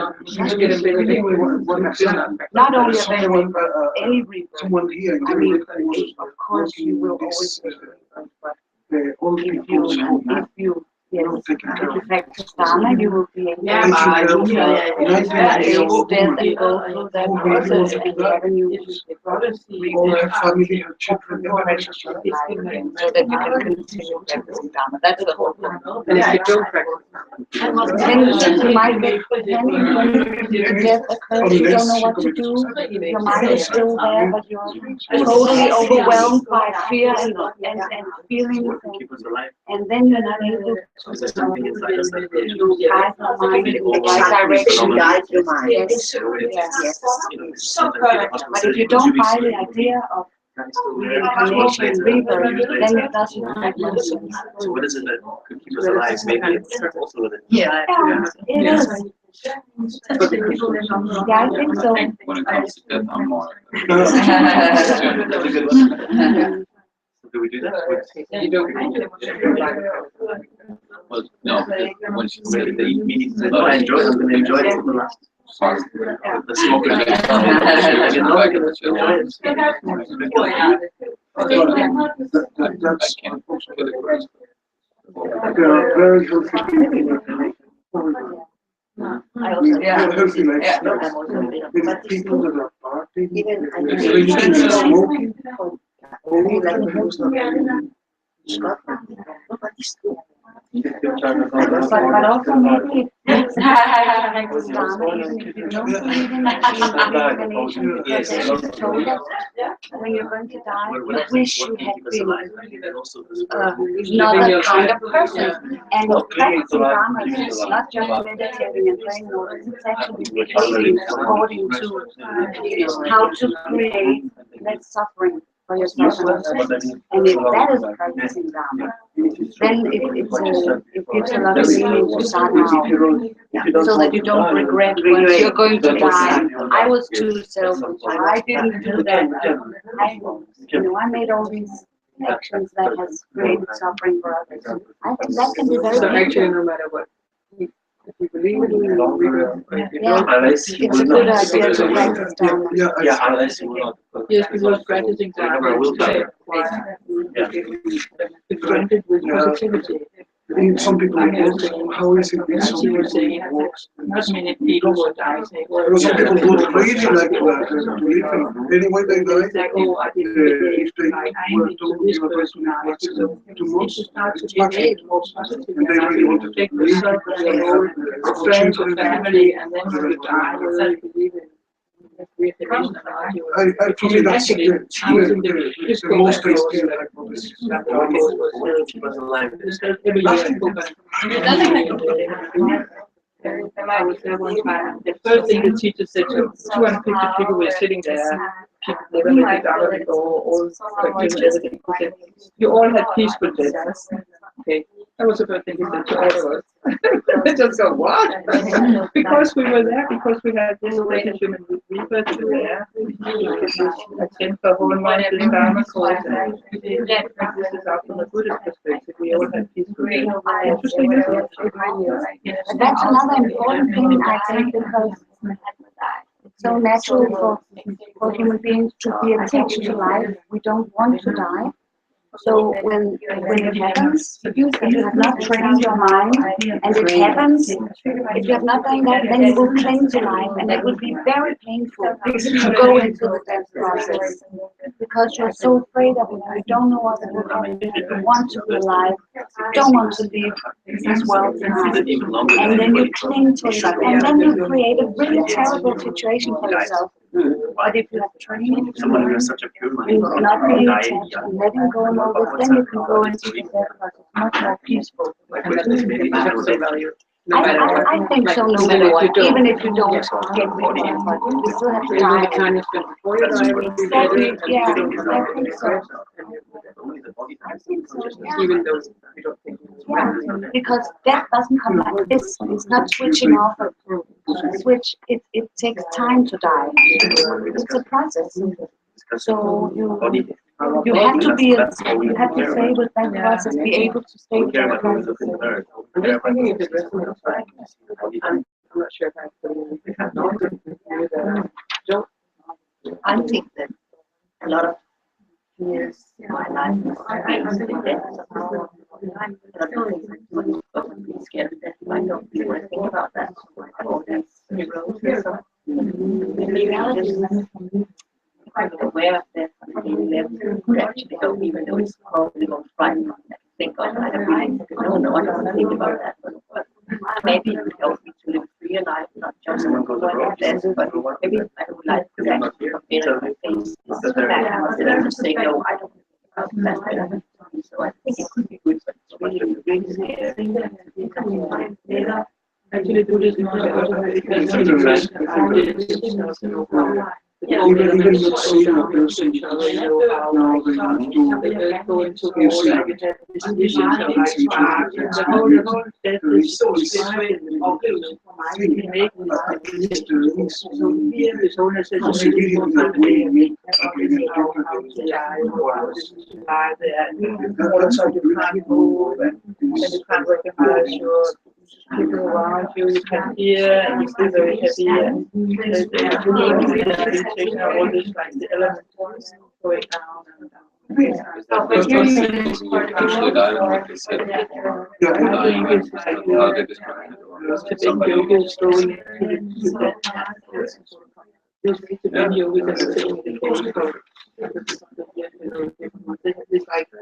Not only available for any rebirth. Someone here. I mean, of course you will always be rebirth, but if you practice Dharma, you will be able to death and go through that process and avenue We all have family, have children, so that you can continue practicing Dharma. That's the whole point. And if you don't practice, Then you might get, then when death occurs, you don't know what to do. Your mind is still there, but you're totally overwhelmed by fear and feelings, and then you're not able to guide your mind in the right direction. Guide your mind. Yes. But if you don't buy the idea of reincarnation and rebirth, then it doesn't make no sense. So what is it that could keep us alive? Maybe it's also with it. yeah. It is. Yeah, I think so. When it comes to death, I'm more. That's a good one. So do we do that? You don't. Well, no, when she said The meeting, I enjoyed it. I'm going to enjoy it for the last part. The smoker. That's very healthy people. Healthy lifestyle. People that are partying, smoking, But also maybe it's Dharma, even if you don't believe in reincarnation, because as you told us, when you're going to die, you wish you had been another kind of person. And practicing Dharma is not just meditating and praying, no, it's actually behaving according to how to create less suffering for yourself and others. And if that is practicing Dharma, then it gives a lot of meaning to start now, so that you don't regret when you're going to die. I was too selfish. I didn't do that. I made all these actions that has created suffering for others. I think that can be very So actually, painful. no matter what, if you believe it, you Yeah, Unless it's a good idea to practice Dharma. Yeah, unless you will not. Yes, because practicing Dharma is confronted with positivity. Some people how is it that some people walks? Not many people would die saying, Some people would really like to live anyway they die. If they were told you are going to live once in 2 months, it's much easier. And they really wanted to live, friends or family, and then when you die, you really believe in reincarnation. for me that's the most tasty like what is Keep us alive. I was there one time. The first thing the teacher said to 250 people were sitting there, people never met the Dharma before, all practicing everything. He said, you all had peaceful deaths. Okay, that was the first thing he said to all of us. They just go, what? Because we were there, because we had this special human rebirth there. We could attend the whole mindful Dharma course, and this is out from a Buddhist perspective. We all had peaceful deaths. Interesting, isn't it? But that's another important thing, I think, because it's so natural for human beings to be attached to life. We don't want to die. So when it happens, if you have not trained your mind and it happens, if you have not done that, then you will cling to life, and it will be very painful to go into the death process. because you're so afraid of it. You don't know what will happen. You want to be alive. You don't want to leave this world behind. And then you cling to it. And then you create a really terrible situation for yourself. But if you have training, Someone who has such a pure mind, and not being attached and letting go and all this, then you can go into the death process much more peaceful. I think so, no matter what, even if you don't get rid of it, but you still have to die. Exactly, yeah, I think so. I think so, yeah. Even though we don't think Yeah, because death doesn't come like this. It's not switching off a switch. It takes time to die. It's a process. So you have to be, you have to stay with that process, be able to stay with that process. I'm just thinking if it resonates, right? I'm not sure if I have not. I think that a lot of years in my life is the death of power. But I don't think I'm really scared of death. I don't really want to think about that. Oh, that's in reality, I'm aware of death on a daily level. I actually don't, even though it's probably most frightening to think of. I don't know, I don't want to think about that. But maybe it would help me to live a freer life, not just avoid death, but maybe I would like to actually compare my face. Instead of just saying, no, I don't think about that. So I think it could be good, but it's really, really scary. Actually, Buddhism Even not seeing a person now they have to use people around you, you can hear, and you feel very heavy, and there's meditation, all this, like the elements going down and down. Usually dialogue is said. How they describe it. Somebody Yoga slowly to that. Just need to bring you with the it's like a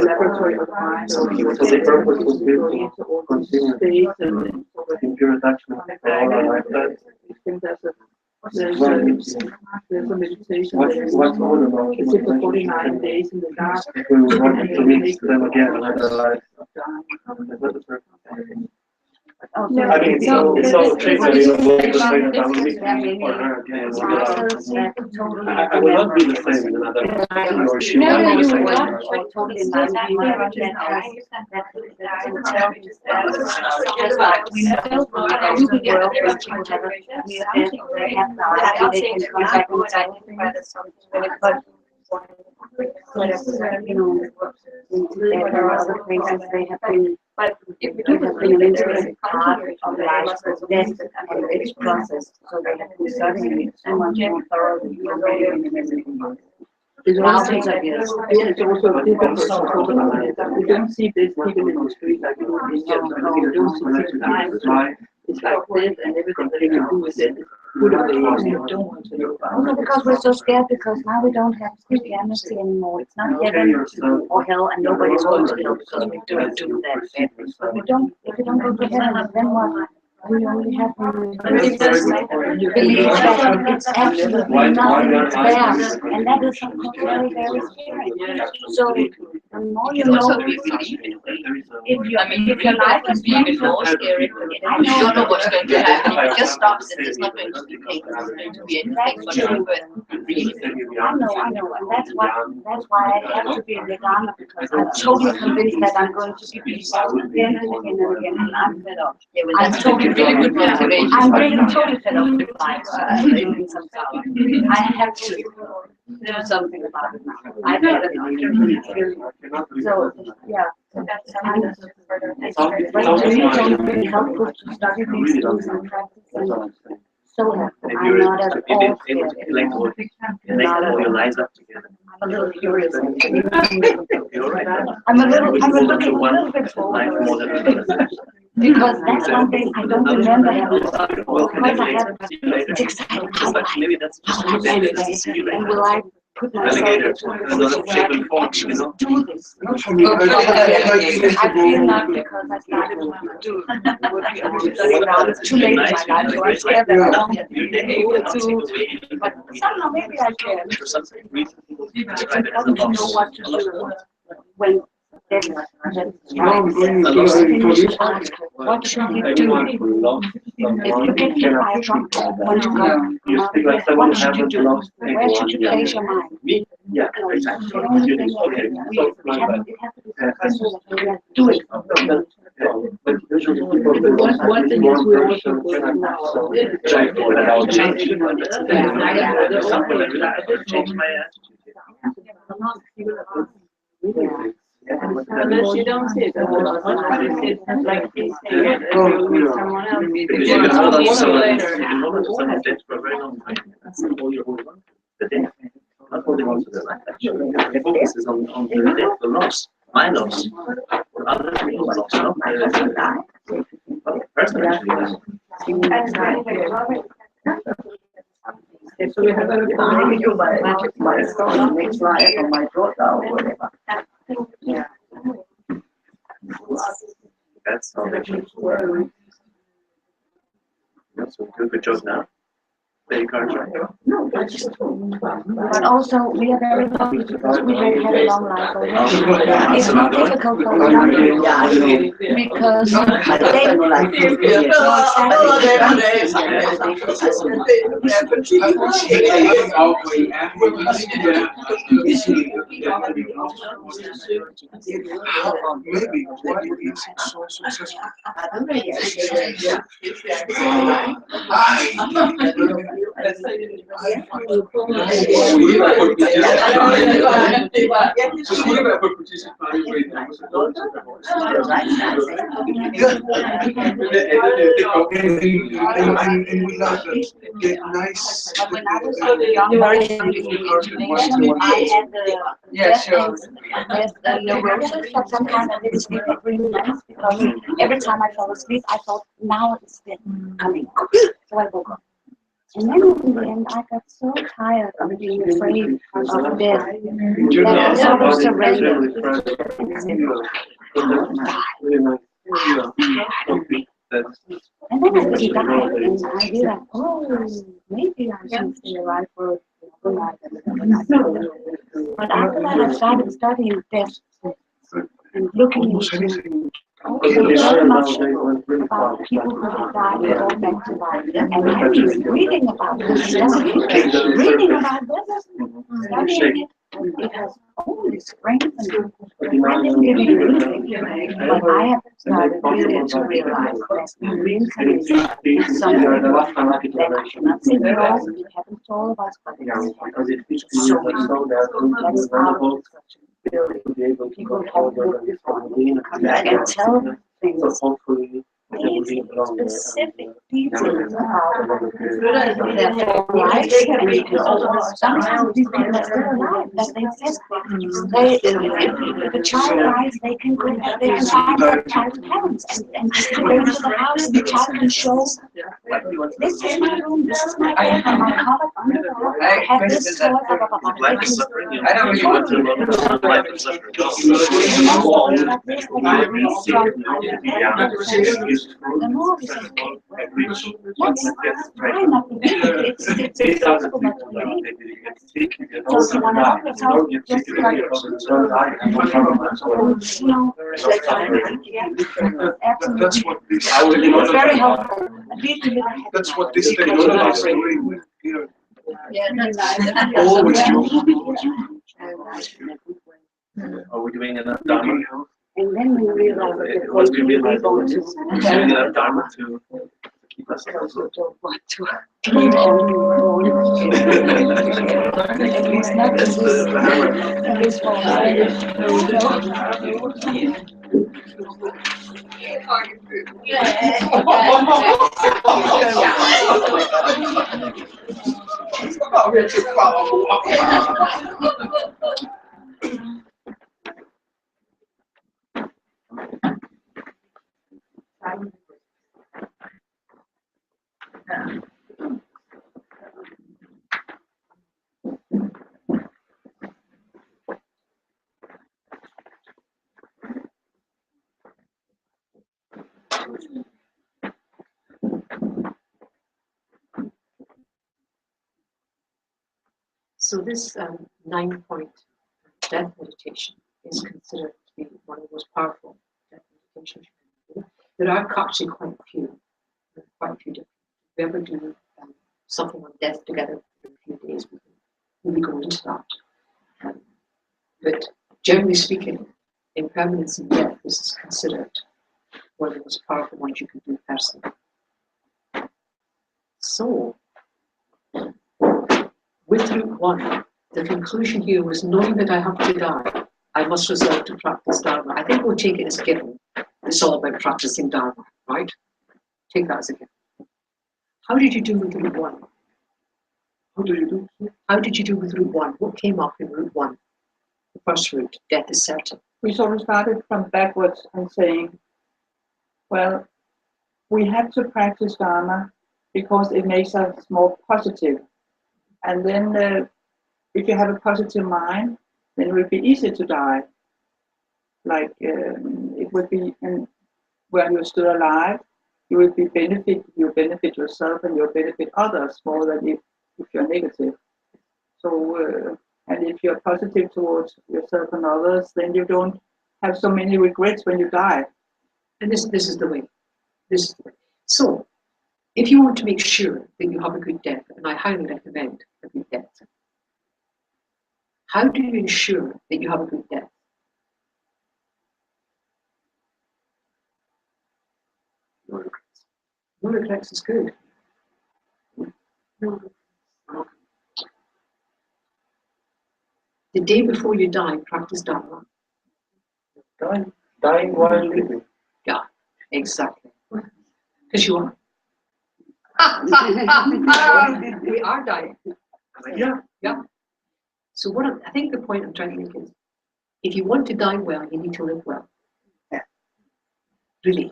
laboratory of mind. So the purpose was built to continue in pure attachment for all our lifetime. There's a meditation. What's more about it's for 49 days in the dark. if we want to meet them again in another life? I mean, it's so tricky, you know, to say that I will meet for her again in another life. I will not be the same in another life, or she will not be the same. Totally not. But if you have been an interesting part of life, death and its process, so they have been studying it so much more thoroughly than thousands of years. It's also difficult to talk about it. We don't see this people in the street like we do in India. We don't see people. It's like this, and everything that you can do with it. Put away, and you don't want to know about Also because we're so scared, because now we don't have Christianity anymore. It's not heaven or hell, and nobody's going to hell because we don't do that. If you don't go to heaven, then what? We only have believe that it's actually nothing there, and that is very, very scary. So the more you know, if your life is being even more scary, you don't know what's going to happen. If it just stops, and it's not going to be pain, it's not going to be anything but I know, and that's why I have to be in the Dharma, because I'm totally convinced that I'm going to be peaceful again and again and again, and I'm fed up. I'm totally really good motivation. I'm really totally fed up with life. In some power. I have to do something about it now. I've had enough. So yeah. But to me, it's only really helpful to study these things and practice them. So I'm not at all scared. Not all your lines up together. I'm a little curious. You're right. I'm a little bit bored. Because that's one thing I don't remember having. Because I have excited how I and will I put myself into a position where I can actually do this. I mean, I feel not because I started to do it's too late in my life, so I'm scared that I won't get able to. But somehow maybe I can. It's important to know what to do when there's what should you do? If you get hit by a truck when you go, what should you do? Where should you place your mind? Yeah, exactly. The only thing is it has to be simple that we do it. One thing is we're working with now. Unless you don't see it, it's like this thing with someone else. Not holding on to the life, actually. The focus is on the loss, my loss, or other people's loss, not my loss. Personally, So we have a maybe you my son, next life, or my daughter, or whatever. Yeah. that's how they should. So good job now. Play cards right. But also, we are very lucky because we have had a long life already. It's not difficult for us because maybe why is it so successful? And we like the nice. When I was young, I had neurosis, but sometimes I didn't sleep really nice because every time I fell asleep, I thought, now it's coming. So I woke up. And then in the end, I got so tired of being afraid of death that I sort of surrendered. And then I didn't die, and I realized, oh, maybe I should stay alive for another life. But after that, I started studying death and looking into very much about people who have died and gone back to life, and reading about this stuff, reading about this, studying it. It has only strengthened. I didn't get anything, but I have started really to realize that reincarnation is something that not say no, it happens to all of us, but it's so that's our people have looked before come back and tell things. Specific details about their lives, and you can also sometimes these people are still alive that they said if a child dies, they can find their child's parents and go to the house and the child can show this is my room, this is my bed, and my cupboard under the house, I have this toy, blah, blah, blah, blah. I don't really want to look at life and suffering. The more we say, okay, let's try not to believe it. It's impossible not to believe it. So if you want to help yourself, just like, absolutely. That's what this. It's very helpful. That's what this technology is doing with here. Yeah, Always. Are we doing enough Dharma? and then we realize that Once we realize going to enough Dharma to keep us what to keep on at least not in this form. So this 9-point death meditation is considered to be one of the most powerful death meditations you can do. There are actually quite a few different. If we ever do something on death together for a few days, we'll be going into that. But generally speaking, impermanence and death, this is considered one of the most powerful ones you can do personally. So, with Route 1, the conclusion here was, knowing that I have to die, I must resolve to practice Dharma. I think we'll take it as given. It's all about practicing Dharma, right? Take that as a given. How did you do with Route 1? How do you do? How did you do with Route 1? What came up in Route 1? The first route, death is certain. We sort of started from backwards and saying, well, we have to practice Dharma because it makes us more positive. And then if you have a positive mind, then it would be easy to die. Like it would be, when you're still alive, you will be you benefit yourself and you'll benefit others more than if you're negative. So, and if you're positive towards yourself and others, then you don't have so many regrets when you die. And this is the way. This is the way. So, if you want to make sure that you have a good death, and I highly recommend a good death, how do you ensure that you have a good death? No regrets. No regrets is good. No. The day before you die, practice Dharma. Dying while living. Yeah, exactly. Because you are. We are dying. Yeah. So I think the point I'm trying to make is, if you want to die well, you need to live well. Yeah. Really.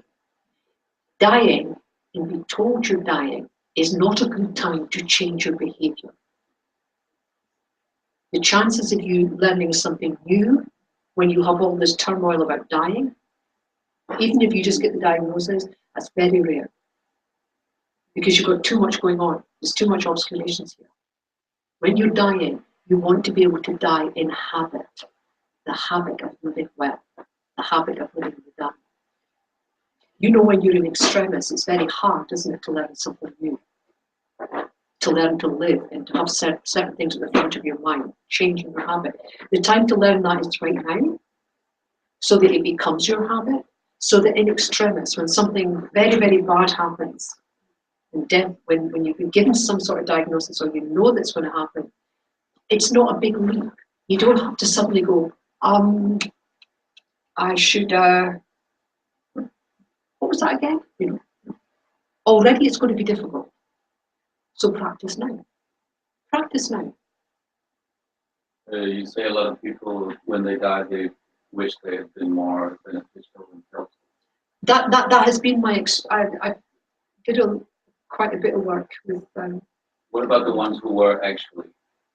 Dying and being told you're dying is not a good time to change your behavior. The chances of you learning something new when you have all this turmoil about dying, even if you just get the diagnosis, that's very rare. Because you've got too much going on. There's too much oscillations here. When you're dying, you want to be able to die in habit. The habit of living well. The habit of living the Dharma. You know, when you're in extremis, it's very hard, isn't it, to learn something new? To learn to live and to have certain things at the front of your mind, changing your habit. The time to learn that is right now, so that it becomes your habit, so that in extremis, when something very, very bad happens, and death, when you've been given some sort of diagnosis or you know that's going to happen, it's not a big leap. You don't have to suddenly go, I should, what was that again? You know, already it's going to be difficult. So practice now. Practice now. You say a lot of people, when they die, they wish they had been more beneficial and helpful. That has been my, I did quite a bit of work with. What about the ones who were actually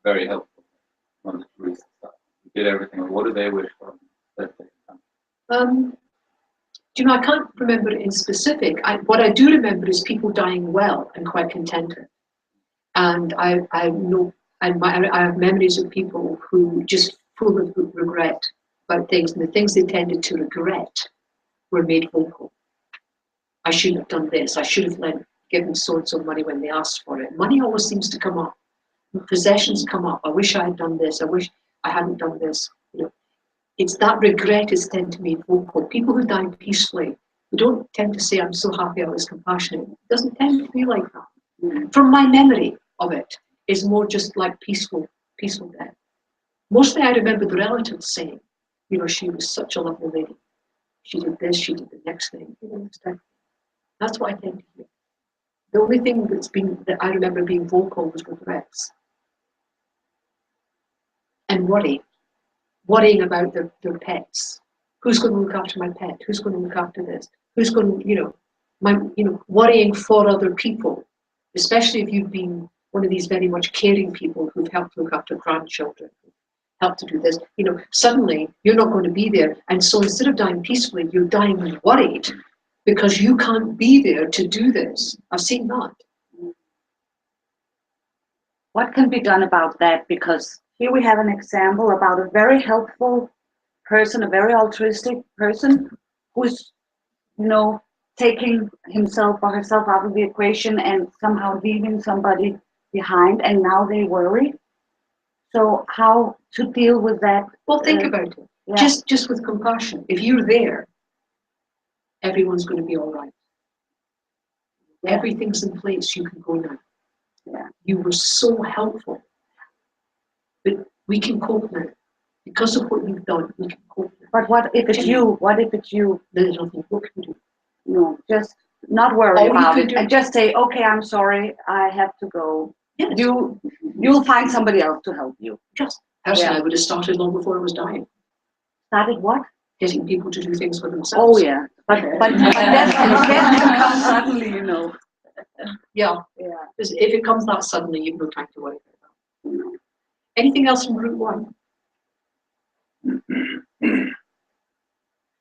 very helpful? On the tourist stuff, did everything. What do they wish for? Do you know, I can't remember it in specific. What I do remember is people dying well and quite contented. And I know, I have memories of people who just full of regret about things, and the things they tended to regret were made vocal. I shouldn't have done this. I should have given so-and-so money when they asked for it. Money always seems to come up. Possessions come up. I wish I had done this. I wish I hadn't done this. You know, it's that regret is tend to be vocal. People who die peacefully, they don't tend to say, "I'm so happy I was compassionate." It doesn't tend to be like that. From my memory of it, it's more just like peaceful death. Mostly, I remember the relatives saying, "You know, she was such a lovely lady. She did this. She did the next thing." That's what I tend to hear. The only thing that I remember being vocal was regrets. And worrying about their pets. Who's going to look after my pet? Who's going to look after this? Who's going to, worrying for other people, especially if you've been one of these very much caring people who've helped look after grandchildren, helped to do this. Suddenly you're not going to be there, and so instead of dying peacefully, you're dying worried because you can't be there to do this. I've seen that. what can be done about that? Because here we have an example about a very helpful person, a very altruistic person who's, taking himself or herself out of the equation and somehow leaving somebody behind, and now they worry. So how to deal with that? Well, think about it. Yeah. Just with compassion. If you're there, everyone's going to be all right. Yeah. Everything's in place. You can go now. Yeah. You were so helpful. But we can cope now. Because of what you've done, we can cope now. But what if it's you? What if it's you? There's nothing you can do. No, just not worry All you about can it do- and just say, okay, I'm sorry, I have to go. Yes. You'll find somebody else to help you. Just personally, Yeah. I would have started long before I was dying. Started what? Getting people to do things for themselves. Oh yeah, but death can come suddenly, Yeah. Yeah. Because if it comes that suddenly, you've no time to worry about that. Anything else from route 1?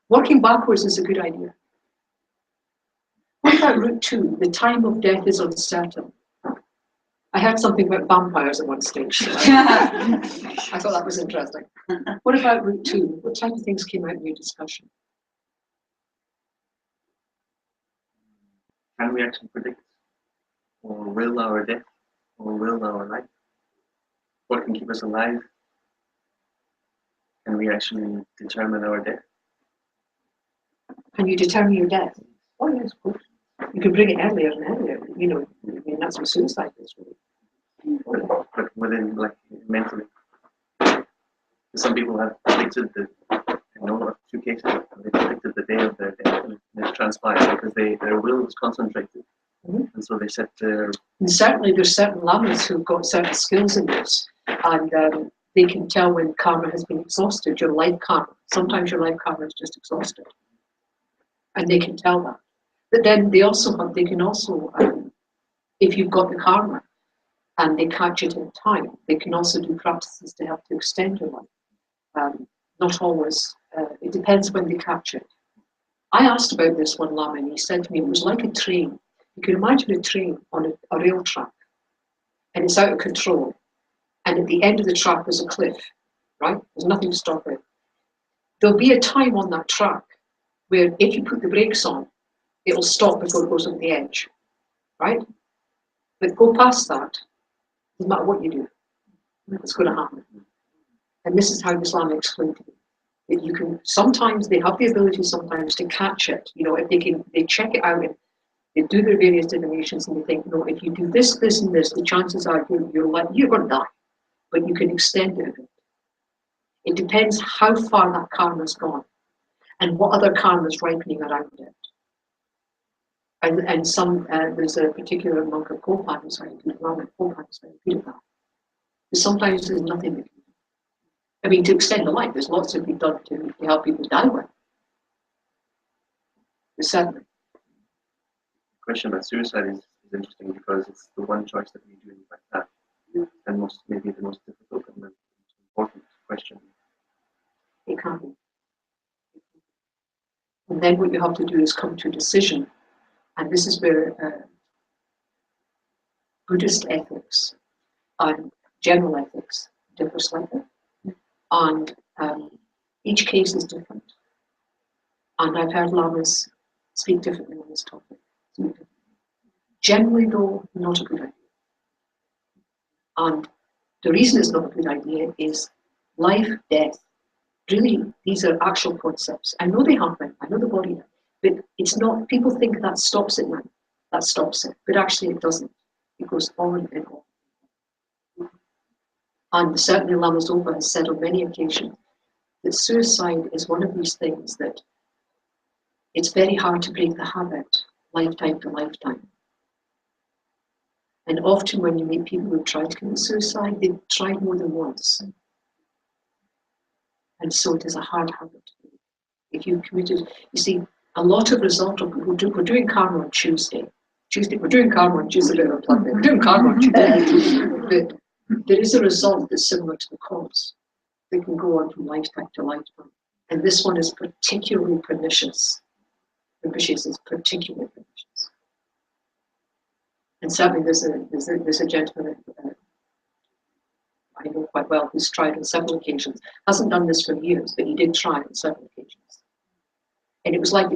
Working backwards is a good idea. What about route 2? The time of death is uncertain. I heard something about vampires at one stage. So I thought that was interesting. What about route 2? What type of things came out in your discussion? Can we actually predict or will our death or will our life? What can keep us alive? Can we actually determine our death? Can you determine your death? Oh yes, of course. You can bring it earlier and earlier. I mean, that's what suicide is really. But within, like, mentally. Some people have predicted I know of 2 cases, they predicted the day of their death and it transpired because their will was concentrated. Mm-hmm. And so they set their... And certainly there's certain lamas who've got certain skills in this, and they can tell when karma has been exhausted, your life karma. Sometimes your life karma is just exhausted. And they can tell that. But then they can also, if you've got the karma and they catch it in time, they can also do practices to help to extend your life. Not always, it depends when they catch it. I asked about this one lama and he said to me, it was like a train. You can imagine a train on a rail track and it's out of control. And at the end of the track there's a cliff, right? There's nothing to stop it. There'll be a time on that track where if you put the brakes on, it'll stop before it goes on the edge, right? But go past that, no matter what you do, it's going to happen. And this is how Islam explained it. That you can, sometimes they have the ability sometimes to catch it. If they check it out and they do their various divinations and they think, no, if you do this, this, and this, the chances are you're going to die, but you can extend it a bit. It depends how far that karma's gone and what other karma is ripening around it. And there's a particular monk of Kopan who's very good, Lama Kopan who's very good at that. Because sometimes there's nothing that can do. I mean, to extend the life, there's lots that can be done to help people die with. But certainly. The question about suicide is interesting because it's the one choice that we do like that. And maybe the most difficult and the most important question. It can be. And then what you have to do is come to a decision. And this is where Buddhist ethics and general ethics differ slightly. And each case is different. And I've heard lamas speak differently on this topic. Generally, though, not a good idea. And the reason it's not a good idea is life, death. Really, these are actual concepts. I know they happen, I know the body, but it's not, people think that stops it now. That stops it, but actually it doesn't. It goes on and on. And certainly Lama Zopa has said on many occasions that suicide is one of these things that it's very hard to break the habit, lifetime to lifetime. And often when you meet people who've tried to commit suicide, they've tried more than once. And so it is a hard habit. If you've committed, you see, a lot of result of, we're doing karma on Tuesday. We're doing karma on Tuesday, we're doing karma on Tuesday. But there is a result that's similar to the cause. They can go on from lifetime to lifetime. And this one is particularly pernicious. Vicious is particularly pernicious. And certainly there's a gentleman I know quite well, who's tried on several occasions, hasn't done this for years, but he did try on several occasions. And it was like,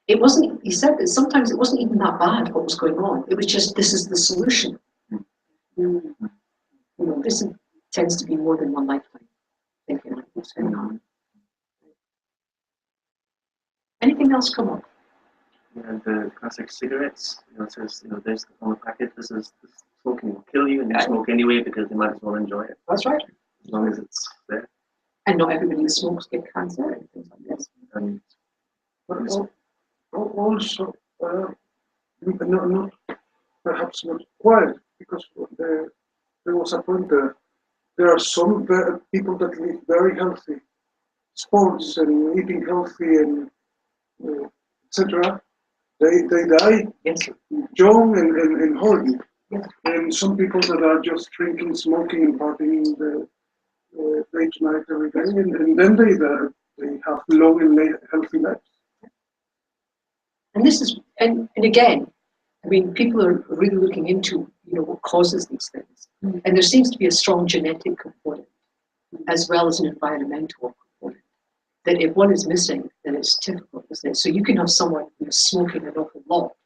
it wasn't, he said that sometimes it wasn't even that bad what was going on. It was just, this is the solution. You know, tends to be more than one lifetime thinking like what's going on. Anything else come up? And the classic cigarettes, it says, there's on the packet, this smoking will kill you, and you smoke anyway because you might as well enjoy it. That's right. As long as it's there. And not everybody who smokes get cancer and things like this. And also, not perhaps not quite, because there was a point there are some people that live very healthy, sports and eating healthy and etc. They die young and healthy. And some people that are just drinking, smoking, and partying the late night every day, and then they have long and healthy lives. And this is, and again, I mean, people are really looking into, what causes these things. And there seems to be a strong genetic component as well as an environmental component. That if one is missing, then it's difficult, isn't it? So you can have someone who's smoking an awful lot,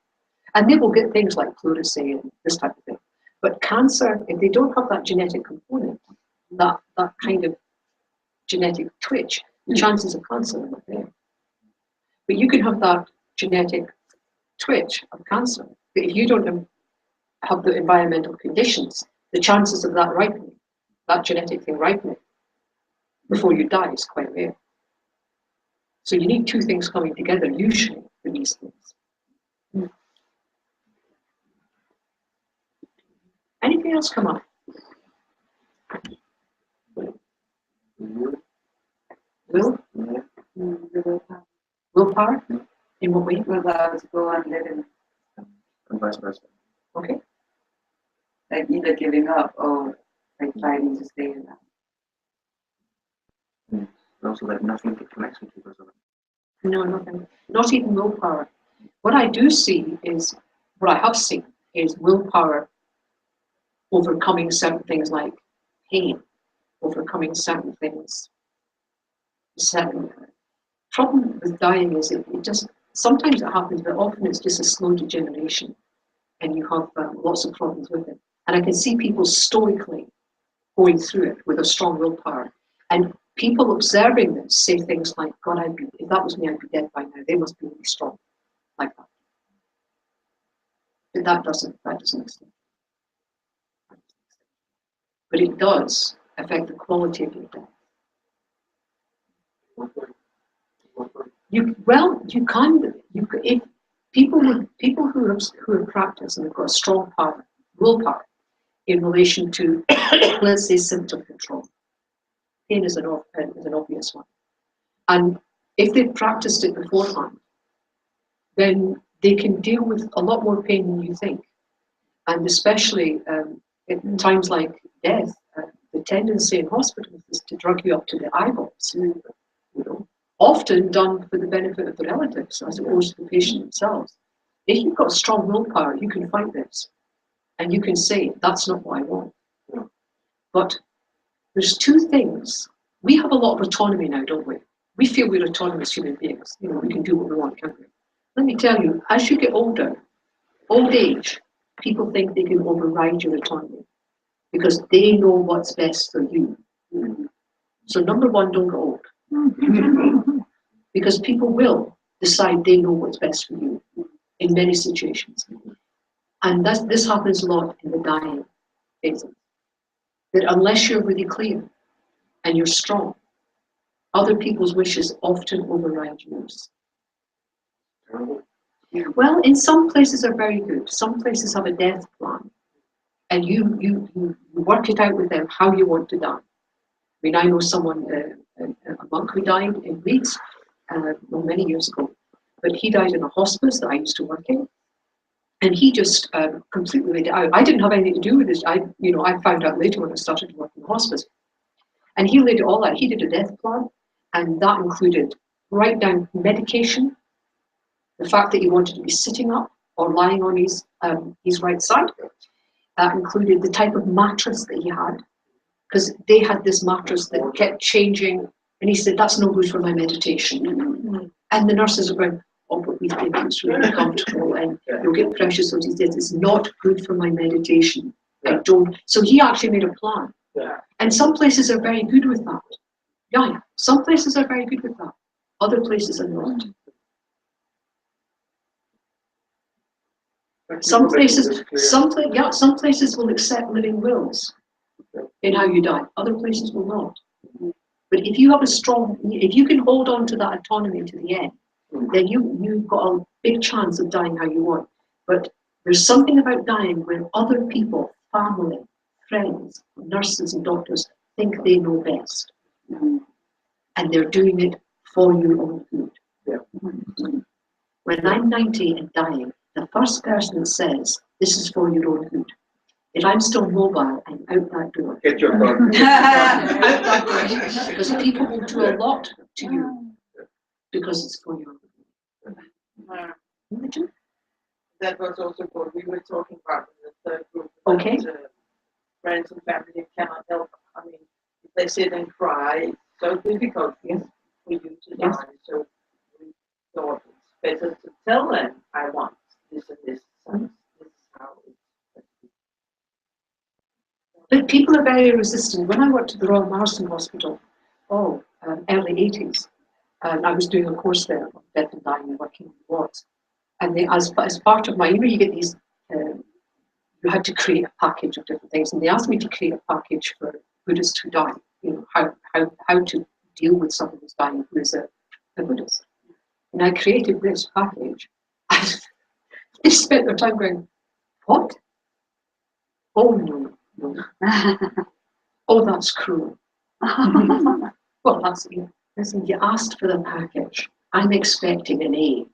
and they will get things like pleurisy and this type of thing. But cancer, if they don't have that genetic component, that kind of genetic twitch, the chances of cancer are not there. But you can have that genetic twitch of cancer, but if you don't have the environmental conditions, the chances of that ripening, that genetic thing ripening, before you die is quite rare. So you need two things coming together usually for these things. Anything else come up? Will? Willpower? In what way? Willpower to go on living. and vice versa. Okay. Like either giving up or like fighting to stay in that. And also that nothing connects with you because of it. No, nothing. Not even willpower. What I do see is, what I have seen is willpower overcoming certain things like pain, overcoming certain things. Certain problem with dying is it just, sometimes it happens, but often it's just a slow degeneration and you have lots of problems with it. And I can see people stoically going through it with a strong willpower. And people observing this say things like, God, if that was me, I'd be dead by now. They must be really strong, like that. But that doesn't extend. But it does affect the quality of your death. If people who have practiced and have got a strong willpower in relation to, let's say, symptom control. Pain is an obvious one. And if they've practiced it beforehand, then they can deal with a lot more pain than you think. And especially in times like death, the tendency in hospitals is to drug you up to the eyeballs. Often done for the benefit of the relatives as opposed to the patient themselves. If you've got strong willpower, you can fight this. And you can say, that's not what I want. But there's two things. We have a lot of autonomy now, don't we? We feel we're autonomous human beings. We can do what we want, can't we? Let me tell you, as you get older, old age, people think they can override your autonomy because they know what's best for you. So number one, don't get old. Because people will decide they know what's best for you in many situations. And this happens a lot in the dying phases. That unless you're really clear and you're strong, other people's wishes often override yours. Well, in some places are very good. Some places have a death plan. And you work it out with them how you want to die. I mean, I know someone, a monk who died in Leeds, many years ago, but he died in a hospice that I used to work in, and he just completely laid it out. I didn't have anything to do with this. I found out later when I started to work in the hospice, and he laid it all out. He did a death plan, and that included right down medication, the fact that he wanted to be sitting up or lying on his right side. That included the type of mattress that he had. because they had this mattress that kept changing, and he said, that's no good for my meditation. And the nurses are going, oh, but we think it's really comfortable, and you'll get precious. So he said, it's not good for my meditation. I don't. So he actually made a plan. And some places are very good with that. Yeah, some places are very good with that. Other places are not. Some places will accept living wills in how you die. Other places will not. But if you have if you can hold on to that autonomy to the end, then you've got a big chance of dying how you want. But there's something about dying when other people, family, friends, nurses and doctors think they know best. And they're doing it for your own good. When I'm 90 and dying, the first person that says, this is for your own good. If I'm still mobile, I'm out that door. Get your phone. Out that door. Because people will do a lot to you because it's for your own good. That was also what we were talking about in the third group. Okay. That, friends and family cannot help. I mean, if they sit and cry, it's so difficult for you to die. So we thought it's better to tell them, I want this and this. This is how it's. But people are very resistant. When I worked at the Royal Marsden Hospital, early 80s, and I was doing a course there on death and dying and working in the wards. And as part of my, you get these, you had to create a package of different things. And they asked me to create a package for Buddhists who die, how to deal with someone who's dying who is a Buddhist. And I created this package. They spent their time going, what? Oh, no. Oh, that's cruel. Well, that's it. Listen, you asked for the package. I'm expecting an A.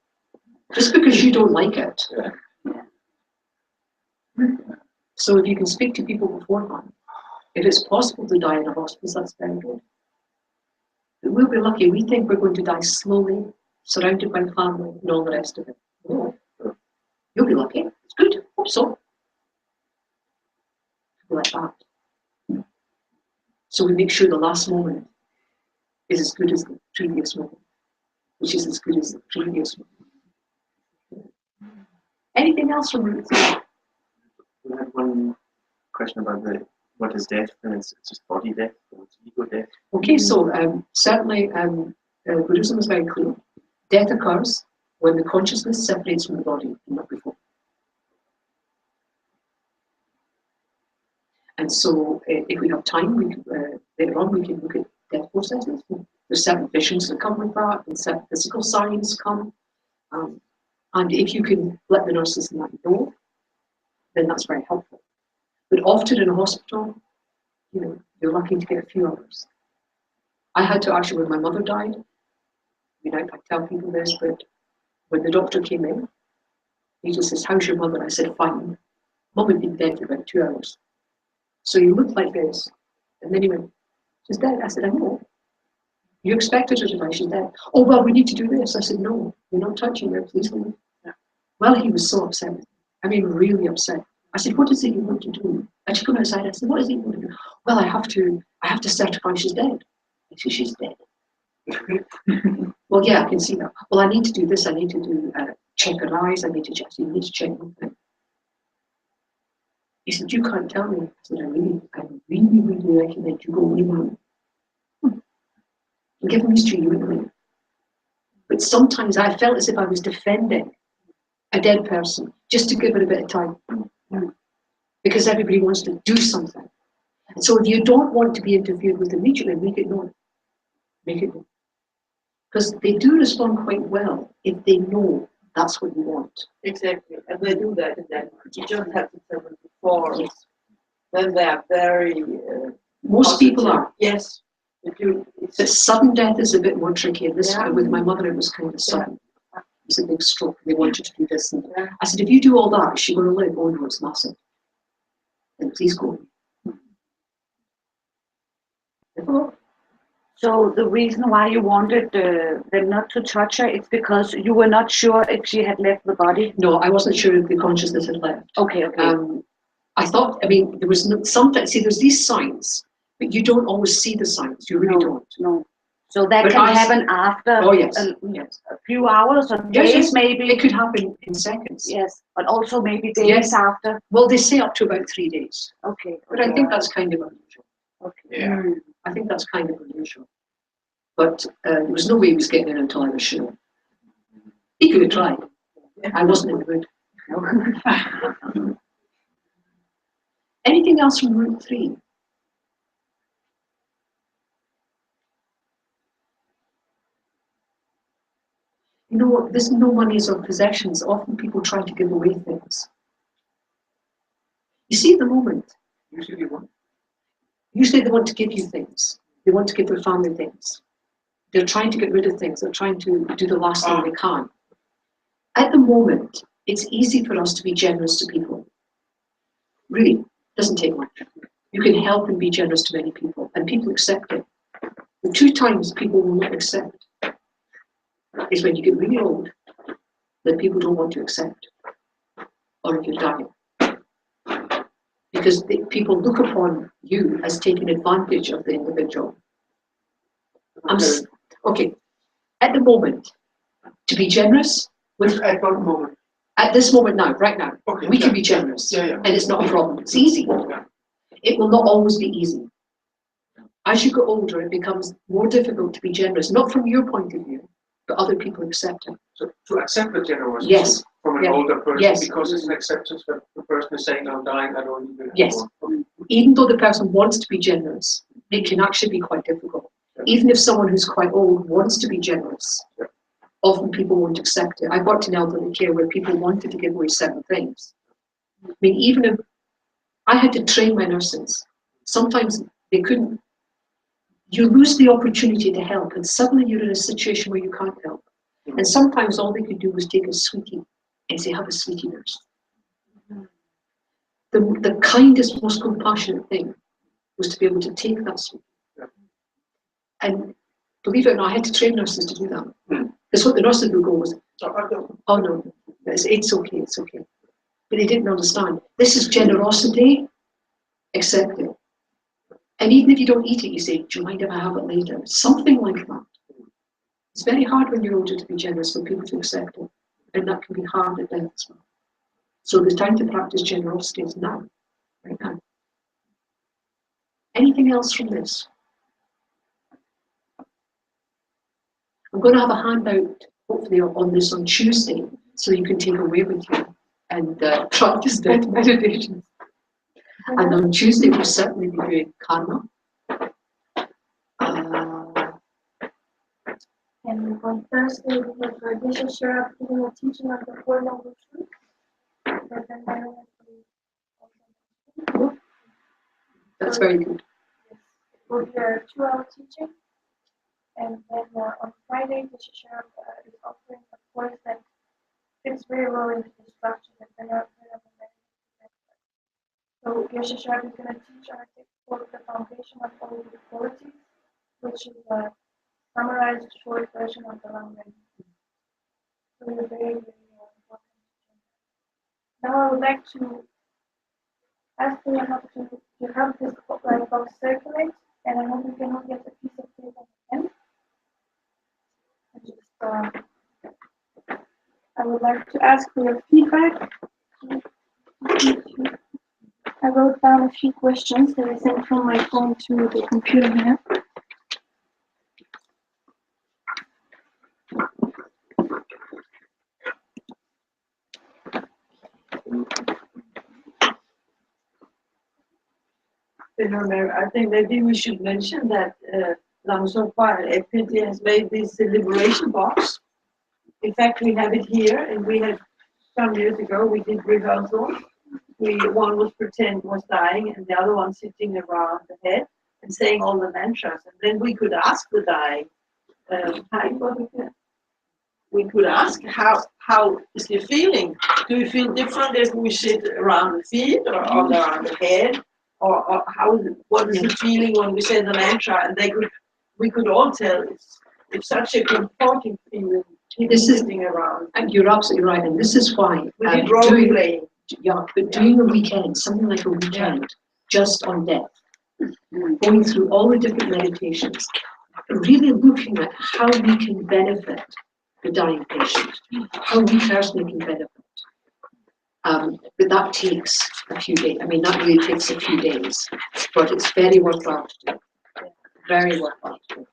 Just because you don't like it. So if you can speak to people beforehand, if it's possible to die in a hospice, that's very good. But we'll be lucky. We think we're going to die slowly, surrounded by family and all the rest of it. No. You'll be lucky. It's good. Hope so. Like that. So we make sure the last moment is as good as the previous moment, which is as good as the previous moment. Anything else from Ruth? We had one question about what is death, and it's just body death, or it's ego death. Okay, so certainly Buddhism is very clear. Death occurs when the consciousness separates from the body, and not before. And so if we have time, later on we can look at death processes. There's certain visions that come with that, and certain physical signs come. And if you can let the nurses and that know, then that's very helpful. But often in a hospital, you're lucky to get a few hours. I had to actually, when my mother died, I tell people this, but when the doctor came in, he just says, how's your mother? I said, fine. Mum had been dead for about 2 hours. So he looked like this, and then he went, she's dead. I said, I know. You expected her to die, she's dead. Oh, well, we need to do this. I said, no, you're not touching her, please leave. Well, he was so upset. I mean, really upset. I said, what is it you want to do? And she came outside. I said, what is it you want to do? Well, I have to certify she's dead. I said, she's dead. Well, yeah, I can see that. Well, I need to do this. I need to do check her eyes. I need to check. So you need to check one thing. He said, you can't tell me. I said, I really recommend you go leave him. And give him history, you wouldn't leave. But sometimes I felt as if I was defending a dead person just to give it a bit of time. Because everybody wants to do something. And so if you don't want to be interfered with immediately, make it known. Make it known. Because they do respond quite well if they know that's what you want. Exactly, and they do that in Denmark. You just have to tell them before. Yes. Then they are very. Most positive. People are. Yes. But sudden death is a bit more tricky. With my mother, it was kind of sudden. It was a big stroke. They wanted to do this. And I said, if you do all that, is she going to live? Oh no, it's massive. Then please go. So the reason why you wanted them not to touch her, it's because you were not sure if she had left the body? No, I wasn't sure if the consciousness had left. Okay. I thought, there was sometimes, there's these signs But you don't always see the signs. You really don't. No. So that But can I- happen after Oh yes, a few hours or Yes, days yes. maybe. It could happen in seconds. Yes, but also maybe days Yes. after. Well, they say up to about 3 days, Okay. but I think that's kind of unusual. Okay. Yeah. I think that's kind of unusual. But there was no way he was getting in until I was sure. He could have tried. I wasn't in the mood. Anything else from Route 3? You know, there's no monies or possessions. Often people try to give away things. You see, at the moment, Usually what? usually they want to give you things. They want to give their family things. They're trying to get rid of things. They're trying to do the last thing they can. At the moment, it's easy for us to be generous to people. Really, doesn't take much. You can help and be generous to many people, and people accept it. The 2 times people will not accept is when you get really old, that people don't want to accept, or if you're dying. Because people look upon you as taking advantage of the individual. Okay, at the moment, to be generous, At what moment? at this moment now, right now, Okay, we yeah. can be generous, Yeah. and it's not a problem. It's easy. Yeah. It will not always be easy. As you get older, it becomes more difficult to be generous, not from your point of view, but other people accept it. So to accept the generosity Yes. from an Yeah. older person Yes. because it's an acceptance that the person is saying, I'm dying, I don't need it Yes. anymore. Even though the person wants to be generous, it can actually be quite difficult. Even if someone who's quite old wants to be generous, often people won't accept it. I worked in elderly care where people wanted to give away certain things. I mean, even if I had to train my nurses, sometimes they couldn't. You lose the opportunity to help, and suddenly you're in a situation where you can't help. And sometimes all they could do was take a sweetie and say, have a sweetie, nurse. The kindest, most compassionate thing was to be able to take that sweetie. And believe it or not, I had to train nurses to do that. Because what the nurses would go was, oh no, it's okay, it's okay. But they didn't understand. This is generosity, accept it. And even if you don't eat it, you say, do you mind if I have it later? Something like that. It's very hard when you're older to be generous for people to accept it. And that can be hard at death as well. So the time to practice generosity is now, right now. Anything else from this? I'm going to have a handout, hopefully, on this on Tuesday, so you can take away with you and practice death meditations. And on Tuesday, we'll certainly be doing karma. And on Thursday, we have Bishop Sharap giving a teaching of the Four Noble Truths. That's very good. It will be a 2-hour teaching. And then on Friday, Bishop Sharap is offering a course that fits very well into the structure that we're not So Bishop Sharap is going to teach our textbook, The Foundation of All Good Qualities, which is a summarized short version of the LAM. So we're very, very important. Now I would like to ask you how to have this box circulate, and I hope you can all get a piece of paper and just, I would like to ask for your feedback. I wrote down a few questions that I sent from my phone to the computer here. I think maybe we should mention that LAM FPT has made this liberation box. In fact, we have it here, and we had some years ago we did rehearsals. One was dying, and the other one sitting around the head and saying all the mantras. And then we could ask the dying, we could ask how is he feeling? Do you feel different if we sit around the feet or around the head? Or what is the feeling when we say the mantra? And we could all tell it's such a comforting feeling. This is sitting around. And you're absolutely right, and this is why We did role playing. doing a weekend, something like a weekend, just on death, going through all the different meditations, really looking at how we can benefit the dying patient, how we personally can benefit. But that takes a few days. I mean, that really takes a few days, but it's very worthwhile to do. Very worthwhile to do.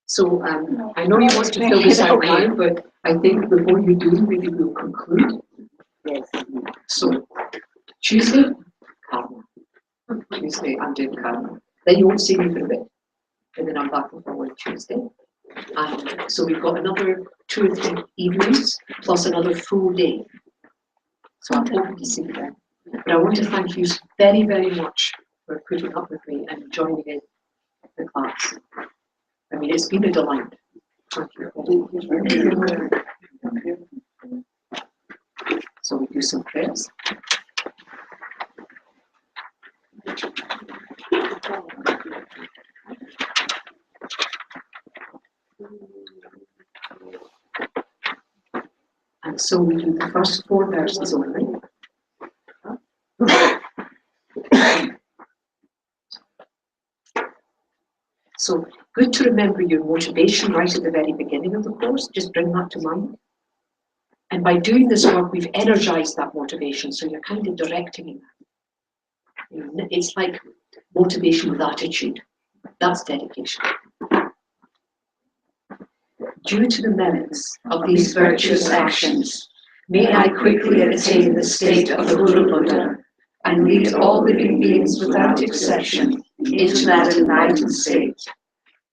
So I know you want to fill this out now, but I think before you do, maybe we'll conclude. Yes. So Tuesday, karma. Tuesday, I'm doing karma. Then you won't see me for a bit, and then I'm back on forward Tuesday. And so we've got another 2 or 3 evenings plus another full day. So I'm hoping to see you then. But I want to thank you very, very much for putting up with me and joining in the class. I mean, it's been a delight. Thank you. So we do some prayers. And so we do the first 4 verses only. So good to remember your motivation right at the very beginning of the course. Just bring that to mind. And by doing this work, we've energized that motivation. So you're kind of directing it. It's like motivation with attitude. That's dedication. Due to the merits of these virtuous actions, may I quickly attain the state of the Guru Buddha and lead all living beings without exception into that enlightened state.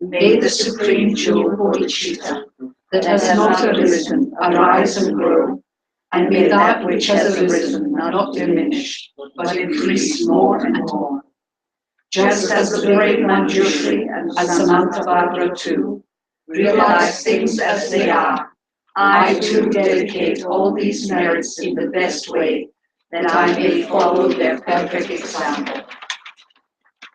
May the supreme jewel bodhicitta that has not arisen arise and grow, and may that which has arisen not diminish, but increase more and more. Just as the brave Manjushri and Samanthabhadra too realize things as they are, I too dedicate all these merits in the best way, that I may follow their perfect example.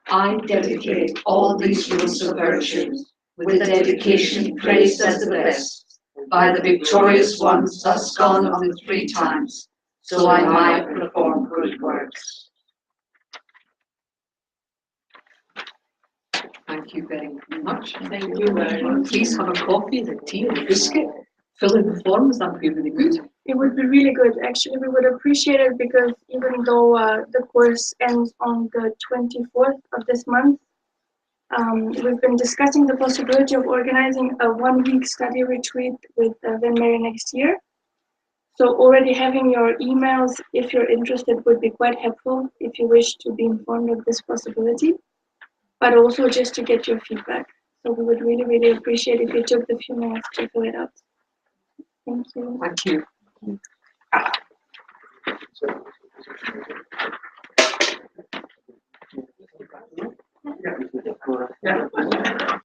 I dedicate all these rules of virtues with a dedication praised as the best by the victorious ones thus gone of the 3 times, so I might perform good works. Thank you very much. Thank you very much. Please have a coffee, the tea, and a biscuit. Fill in the forms, that would be really good. It would be really good. Actually, we would appreciate it because even though the course ends on the 24th of this month, we've been discussing the possibility of organizing a 1-week study retreat with Venmary next year. So already having your emails, if you're interested, would be quite helpful if you wish to be informed of this possibility, but also just to get your feedback. So we would really, really appreciate if you took the few minutes to fill it out. Thank you. Thank you. Yeah.